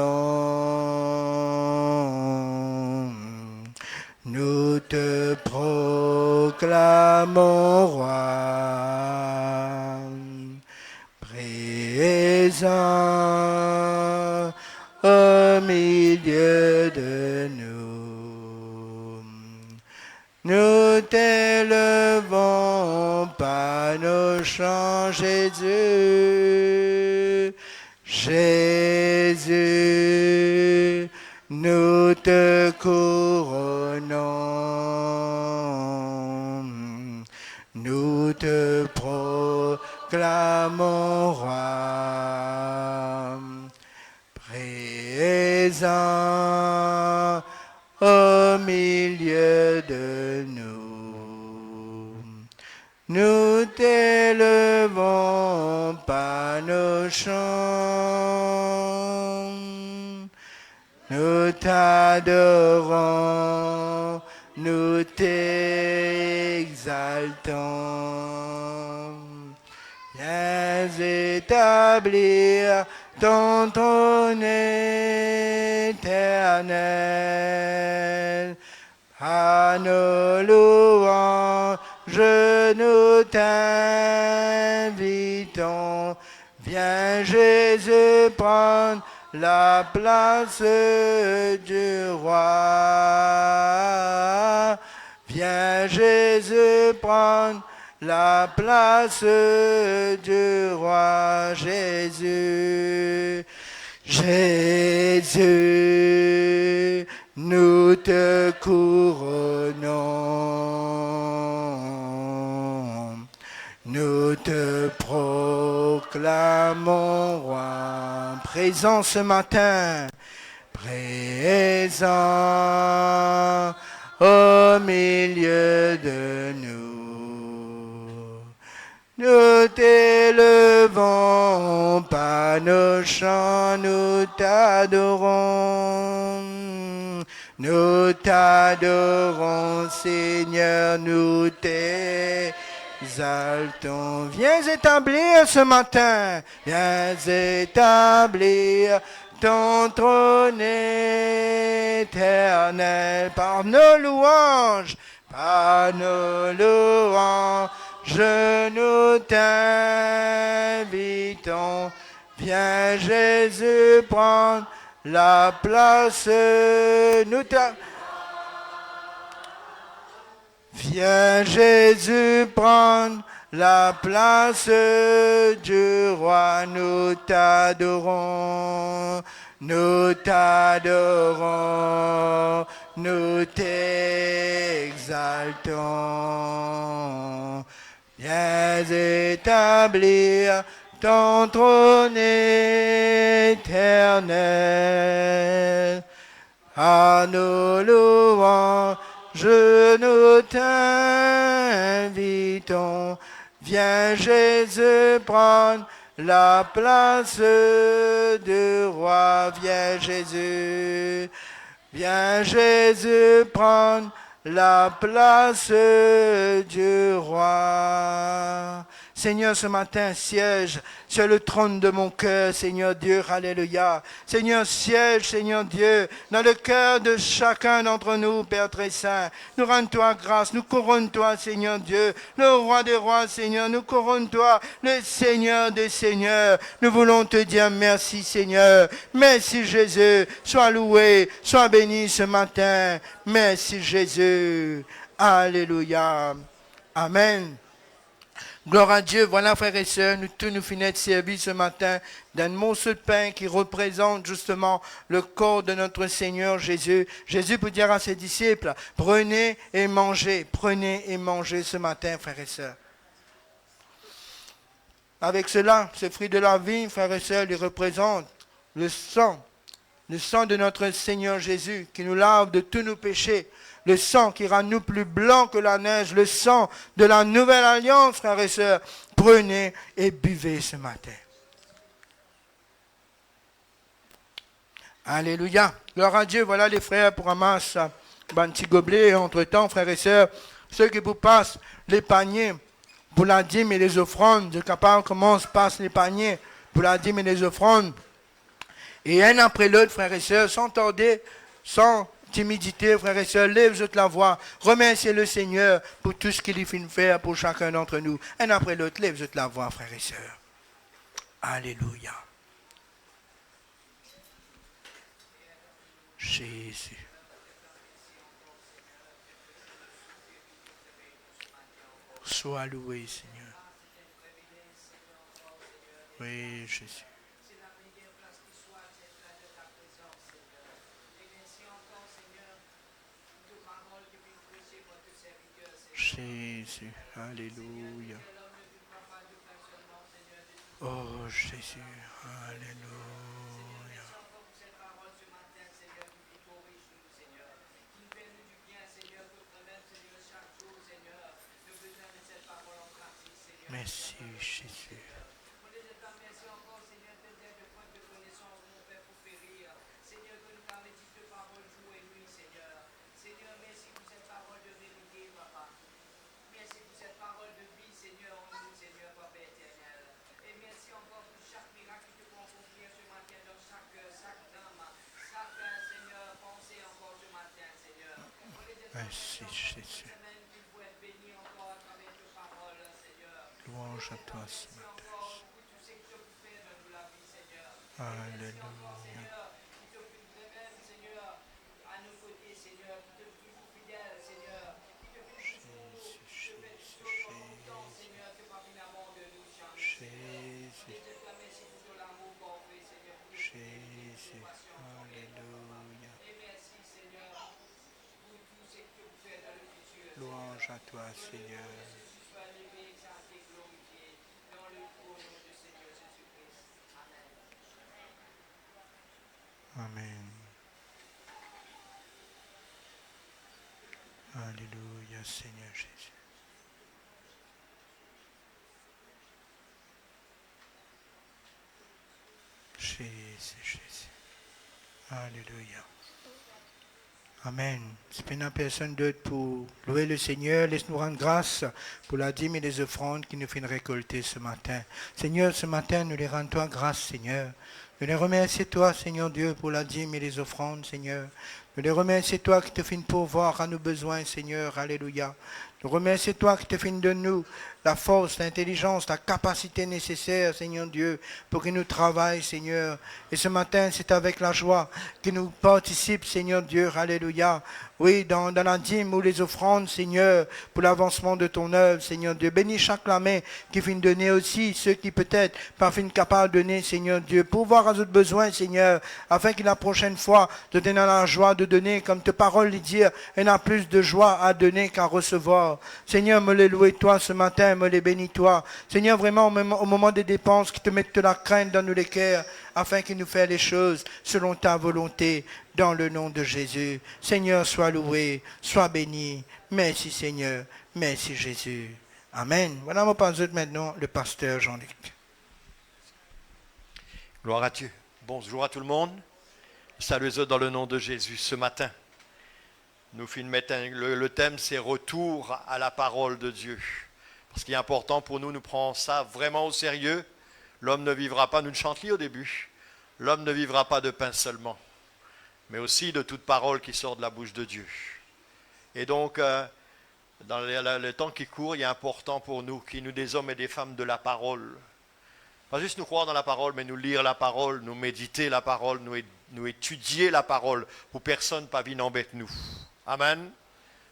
Nous te proclamons roi, présent au milieu de nous. Nous t'élevons par nos chants, Jésus. Jésus, nous te couronnons. Nous te proclamons roi, présent au milieu de nous. Nous t'élevons par nos chants. Nous t'adorons, nous t'exaltons. Viens établir ton trône éternel. À nos louanges, nous t'invitons. Viens Jésus prendre la place du roi. Viens Jésus prendre la place du roi. Jésus, Jésus, nous te couronnons. Nous te proclamons roi, présent ce matin, présent au milieu de nous. Nous t'élevons par nos chants, nous t'adorons. Nous t'adorons, Seigneur, nous t'exaltons. Viens établir ce matin, viens établir ton trône éternel par nos louanges, nous t'invitons. Viens Jésus prendre la place, Viens Jésus prendre la place du roi, nous t'adorons, nous t'adorons, nous t'exaltons. Viens établir ton trône éternel. À nos louanges, nous t'invitons. Viens Jésus prendre la place du roi. Viens Jésus. Viens Jésus prendre la place du roi. Seigneur, ce matin, siège sur le trône de mon cœur, Seigneur Dieu, alléluia. Seigneur, siège, Seigneur Dieu, dans le cœur de chacun d'entre nous, Père très saint. Nous rendons-toi grâce, nous couronne-toi, Seigneur Dieu, le roi des rois, Seigneur, nous couronne-toi, le Seigneur des seigneurs. Nous voulons te dire merci, Seigneur. Merci, Jésus. Sois loué, sois béni ce matin. Merci, Jésus. Alléluia. Amen. Gloire à Dieu. Voilà, frères et sœurs, nous finissons de servir ce matin d'un morceau de pain qui représente justement le corps de notre Seigneur Jésus. Jésus peut dire à ses disciples, prenez et mangez ce matin, frères et sœurs. Avec cela, ce fruit de la vie, frères et sœurs, il représente le sang de notre Seigneur Jésus qui nous lave de tous nos péchés. Le sang qui rend nous plus blancs que la neige, le sang de la nouvelle alliance, frères et sœurs. Prenez et buvez ce matin. Alléluia. Gloire à Dieu. Voilà les frères pour ramasser un petit gobelet. Entre-temps, frères et sœurs, ceux qui vous passent les paniers pour la dîme et les offrandes, de capable commence, passe les paniers pour la dîme et les offrandes. Et un après l'autre, frères et sœurs, sans tarder, sans timidité, frères et sœurs, lève la voix, remerciez le Seigneur pour tout ce qu'il finit de faire pour chacun d'entre nous. Un après l'autre, lève la voix, frères et sœurs. Alléluia. Jésus. Sois loué, Seigneur. Oui, Jésus. Jésus, alléluia. Oh Jésus, alléluia. Merci Jésus. Merci Jésus. Louange à toi ce matin. Alléluia. Jésus, alléluia. Louange à toi, Seigneur. Amen. Alléluia, Seigneur Jésus. Jésus, Jésus. Alléluia. Amen. Si il n'y a personne d'autre pour louer le Seigneur, laisse-nous rendre grâce pour la dîme et les offrandes qui nous fait récolter ce matin. Seigneur, ce matin, nous les rendons toi grâce, Seigneur. Nous les remercions toi, Seigneur Dieu, pour la dîme et les offrandes, Seigneur. Nous les remercions toi qui te fais pourvoir à nos besoins, Seigneur. Alléluia. Nous remercions toi qui te fais de nous la force, l'intelligence, la capacité nécessaire, Seigneur Dieu, pour que nous travaillions, Seigneur. Et ce matin, c'est avec la joie que nous participons, Seigneur Dieu. Alléluia. Oui, dans la dîme ou les offrandes, Seigneur, pour l'avancement de ton œuvre, Seigneur Dieu. Bénis chaque main qui finit de donner aussi, ceux qui peut-être pas finissent capables de donner, Seigneur Dieu, pour voir à d'autres besoins, Seigneur, afin que la prochaine fois, de donner la joie de donner, comme ta parole le dit, il y a plus de joie à donner qu'à recevoir. Seigneur, me les louer toi ce matin, me les bénis toi. Seigneur, vraiment, au moment des dépenses, qui te mettent de la crainte dans nous les cœurs, afin qu'il nous fasse les choses selon ta volonté, dans le nom de Jésus. Seigneur, sois loué, sois béni. Merci Seigneur, merci Jésus. Amen. Voilà mon pasteur maintenant, le pasteur Jean-Luc. Gloire à Dieu. Bonjour à tout le monde. Saluez-eux dans le nom de Jésus ce matin. Nous finissons le thème, c'est retour à la parole de Dieu. Parce qu'il est important pour nous, nous prenons ça vraiment au sérieux. L'homme ne vivra pas, nous le chantions au début, l'homme ne vivra pas de pain seulement, mais aussi de toute parole qui sort de la bouche de Dieu. Et donc, dans le temps qui court, il est important pour nous, qui nous des hommes et des femmes de la parole. Pas juste nous croire dans la parole, mais nous lire la parole, nous méditer la parole, nous étudier la parole, pour personne pas venir embête nous. Amen.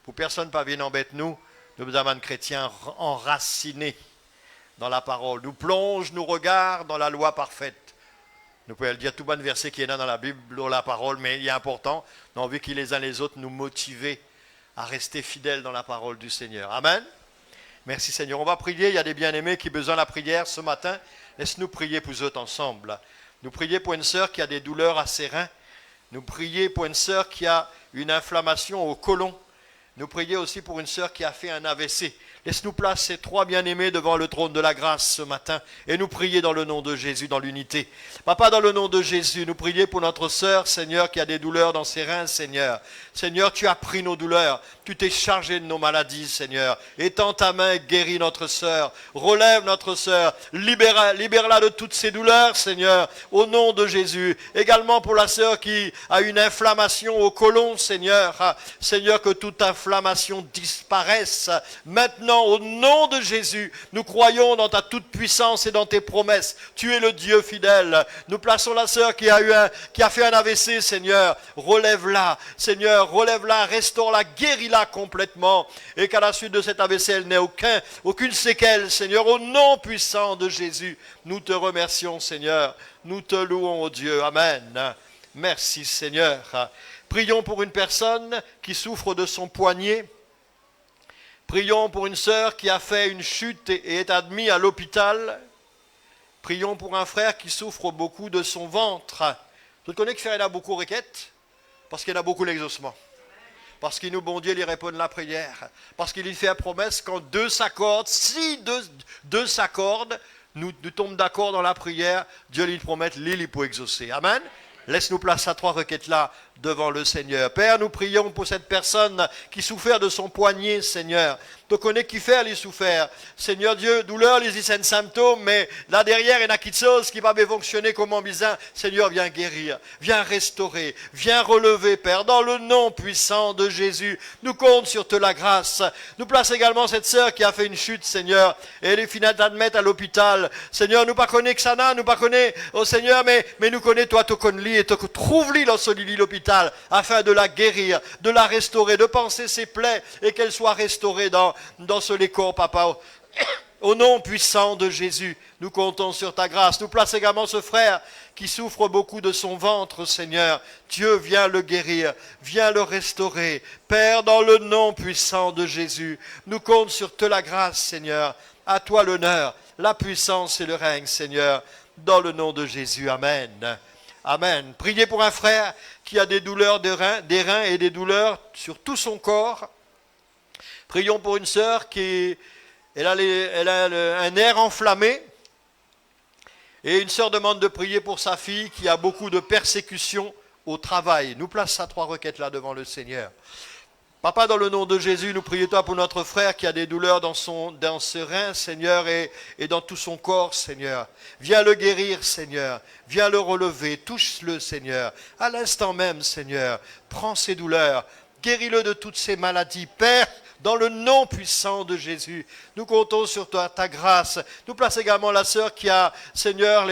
Pour personne pas venir embête nous, nous sommes un chrétien enraciné dans la parole. Nous plonge nos regards dans la loi parfaite. Nous pouvons le dire tout bon verset qui est là dans la Bible, dans la parole, mais il est important. Nous avons envie qu'ils les uns les autres nous motiver à rester fidèles dans la parole du Seigneur. Amen. Merci Seigneur. On va prier. Il y a des bien-aimés qui ont besoin de la prière ce matin. Laisse-nous prier pour eux ensemble. Nous prier pour une sœur qui a des douleurs à ses reins. Nous prier pour une sœur qui a une inflammation au côlon. Nous prier aussi pour une sœur qui a fait un AVC. Laisse-nous placer ces trois bien-aimés devant le trône de la grâce ce matin et nous prier dans le nom de Jésus, dans l'unité. Papa, dans le nom de Jésus, nous prier pour notre sœur, Seigneur, qui a des douleurs dans ses reins, Seigneur. Seigneur, tu as pris nos douleurs, tu t'es chargé de nos maladies, Seigneur. Étends ta main et guéris notre sœur. Relève notre sœur, libère-la de toutes ses douleurs, Seigneur, au nom de Jésus. Également pour la sœur qui a une inflammation au côlon, Seigneur. Seigneur, que toute inflammation disparaisse maintenant. Au nom de Jésus, nous croyons dans ta toute puissance et dans tes promesses. Tu es le Dieu fidèle. Nous plaçons la sœur qui a fait un AVC, Seigneur. Relève-la, Seigneur, relève-la, restaure-la, guéris-la complètement. Et qu'à la suite de cet AVC, elle n'ait aucune séquelle, Seigneur. Au nom puissant de Jésus, nous te remercions, Seigneur. Nous te louons, oh Dieu. Amen. Merci, Seigneur. Prions pour une personne qui souffre de son poignet. Prions pour une sœur qui a fait une chute et est admise à l'hôpital. Prions pour un frère qui souffre beaucoup de son ventre. Tu connais que frère, il a beaucoup de requêtes parce qu'il a beaucoup l'exaucement. Parce qu'il nous, bon Dieu, il répond la prière. Parce qu'il lui fait la promesse quand deux s'accordent, si deux s'accordent, nous tombons d'accord dans la prière, Dieu lui promet l'île pour exaucer. Amen. Laisse-nous placer à trois requêtes là devant le Seigneur. Père, nous prions pour cette personne qui souffre de son poignet, Seigneur. Tu connais qui fait les souffrir. Seigneur Dieu, douleur, les symptômes, mais là derrière, il y a quelque chose qui va bien fonctionner comme en bizarre. Seigneur, viens guérir, viens restaurer, viens relever, Père, dans le nom puissant de Jésus. Nous comptons sur te la grâce. Nous place également cette sœur qui a fait une chute, Seigneur, et elle est finalement admise à l'hôpital. Seigneur, nous pas connaît que ça n'a, nous pas connaît, oh Seigneur, mais nous connaît toi, tu connais, et tu trouves-lui dans ce lit l'hôpital, afin de la guérir, de la restaurer, de panser ses plaies, et qu'elle soit restaurée dans ce les corps, Papa. Au nom puissant de Jésus, nous comptons sur ta grâce. Nous place également ce frère qui souffre beaucoup de son ventre, Seigneur. Dieu, viens le guérir, viens le restaurer. Père, dans le nom puissant de Jésus, nous comptons sur te la grâce, Seigneur. À toi l'honneur, la puissance et le règne, Seigneur. Dans le nom de Jésus, Amen. Amen. Priez pour un frère qui a des douleurs des reins et des douleurs sur tout son corps. Prions pour une sœur qui a un nerf enflammé. Et une sœur demande de prier pour sa fille qui a beaucoup de persécutions au travail. Nous place à trois requêtes là devant le Seigneur. Papa, dans le nom de Jésus, nous prions toi pour notre frère qui a des douleurs dans ses reins, Seigneur, et dans tout son corps, Seigneur. Viens le guérir, Seigneur. Viens le relever. Touche-le, Seigneur. À l'instant même, Seigneur, prends ses douleurs. Guéris-le de toutes ses maladies. Père, dans le nom puissant de Jésus, nous comptons sur toi, ta grâce. Nous place également la sœur qui a, Seigneur,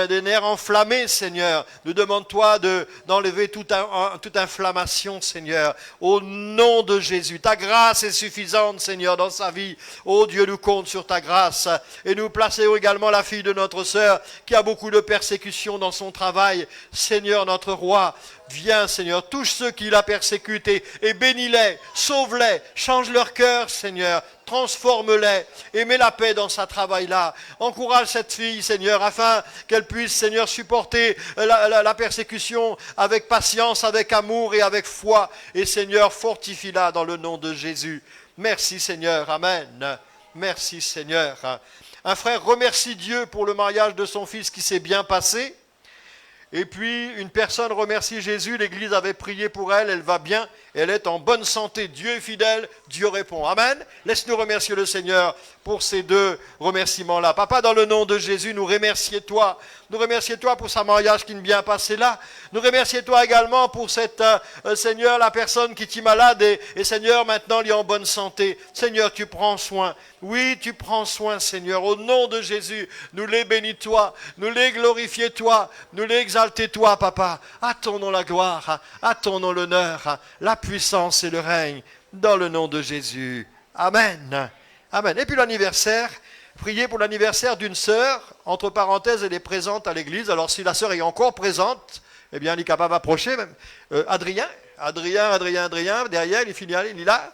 des nerfs enflammés, Seigneur. Nous demande-toi d'enlever toute inflammation, Seigneur. Au nom de Jésus, ta grâce est suffisante, Seigneur, dans sa vie. Oh Dieu, nous comptons sur ta grâce. Et nous plaçons également la fille de notre sœur qui a beaucoup de persécutions dans son travail. Seigneur, notre roi, viens, Seigneur, touche ceux qui la persécutent et bénis-les, sauve-les, change leur cœur, Seigneur, transforme-les et mets la paix dans sa travail-là. Encourage cette fille, Seigneur, afin qu'elle puisse, Seigneur, supporter la persécution avec patience, avec amour et avec foi. Et Seigneur, fortifie-la dans le nom de Jésus. Merci, Seigneur. Amen. Merci, Seigneur. Un frère remercie Dieu pour le mariage de son fils qui s'est bien passé. Et puis, une personne remercie Jésus, l'Église avait prié pour elle, elle va bien, elle est en bonne santé. Dieu est fidèle, Dieu répond. Amen. Laisse-nous remercier le Seigneur pour ces deux remerciements-là. Papa, dans le nom de Jésus, nous remercions toi. Nous remercions toi pour ce mariage qui est bien passé là. Nous remercions toi également pour cette, Seigneur, la personne qui est malade et Seigneur, maintenant, elle est en bonne santé. Seigneur, tu prends soin. Oui, tu prends soin, Seigneur. Au nom de Jésus, nous les bénis toi, nous les glorifions toi, nous les exaltons toi, Papa. À ton nom la gloire, à ton nom l'honneur, la puissance et le règne, dans le nom de Jésus. Amen. Amen. Et puis l'anniversaire. Priez pour l'anniversaire d'une sœur, entre parenthèses, elle est présente à l'église. Alors si la sœur est encore présente, eh bien elle est capable d'approcher. Adrien, derrière, il est là.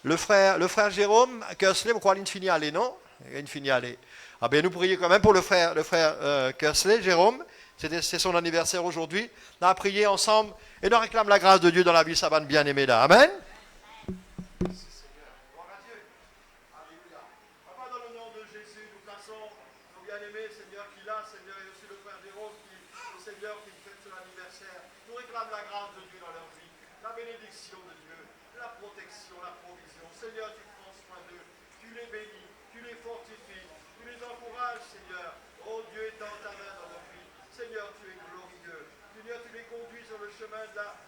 Le frère Jérôme, Kersley, vous croyez qu'il finit à aller, non? Il finit à aller. Ah bien nous prions quand même pour le frère Kersley, Jérôme. C'est son anniversaire aujourd'hui. On a prié ensemble et on réclame la grâce de Dieu dans la vie, ça va bien aimer là. Amen.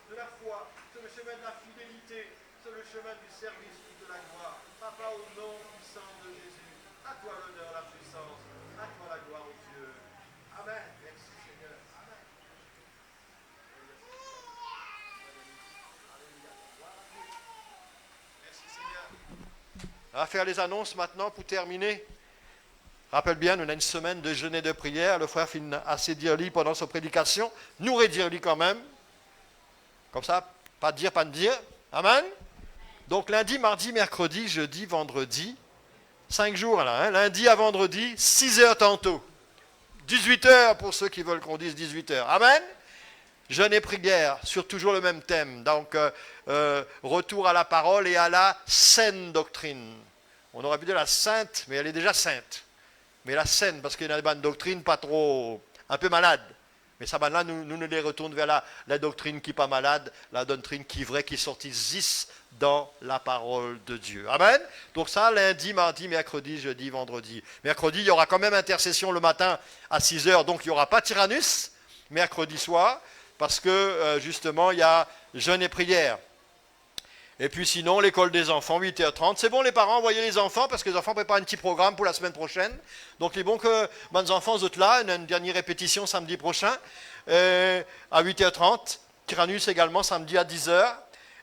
De la foi, sur le chemin de la fidélité, sur le chemin du service et de la gloire. Papa, au nom puissant de Jésus, à toi l'honneur, la puissance, à toi la gloire, ô Dieu. Amen. Merci Seigneur. Amen. Merci Seigneur. On va faire les annonces maintenant pour terminer. Rappelle bien, on a une semaine de jeûne et de prière. Le frère finit assez dire lui pendant sa prédication. Nous redire lui quand même. Comme ça, pas de dire, pas de dire. Amen. Donc lundi, mardi, mercredi, jeudi, vendredi. 5 jours là. Hein, lundi à vendredi, 6 heures tantôt. 18 heures pour ceux qui veulent qu'on dise 18 heures. Amen. Jeûne et prière sur toujours le même thème. Donc, retour à la parole et à la saine doctrine. On aurait pu dire la sainte, mais elle est déjà sainte. Mais la saine, parce qu'il y a une doctrine pas trop, un peu malade. Mais ça, là, nous les retournons vers la doctrine qui n'est pas malade, la doctrine qui est vraie, qui sortisse dans la parole de Dieu. Amen. Donc ça, lundi, mardi, mercredi, jeudi, vendredi. Mercredi, il y aura quand même intercession le matin à 6 heures, donc il n'y aura pas Tyrannus, mercredi soir, parce que justement, il y a jeûne et prière. Et puis sinon, l'école des enfants, 8h30. C'est bon les parents, envoyez les enfants, parce que les enfants préparent un petit programme pour la semaine prochaine. Donc il est bon que mes enfants soient là, on a une dernière répétition samedi prochain, à 8h30. Tyrannus également, samedi à 10h.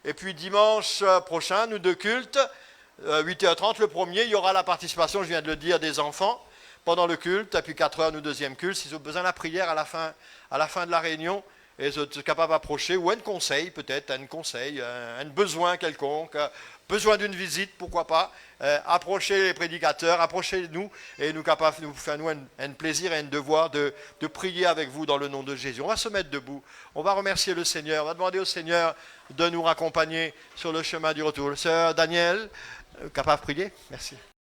Et puis dimanche prochain, nous deux cultes, 8h30 le premier, il y aura la participation, je viens de le dire, des enfants pendant le culte. Et puis 4h, nous deuxième culte. S'ils ont besoin de la prière à la fin de la réunion, et vous êtes capable d'approcher, ou un conseil peut-être, un conseil, un besoin quelconque, besoin d'une visite, pourquoi pas, approchez les prédicateurs, approchez-nous, et nous capables de nous faire un plaisir et un devoir de prier avec vous dans le nom de Jésus. On va se mettre debout, on va remercier le Seigneur, on va demander au Seigneur de nous raccompagner sur le chemin du retour. Sœur Daniel, capable de prier? Merci.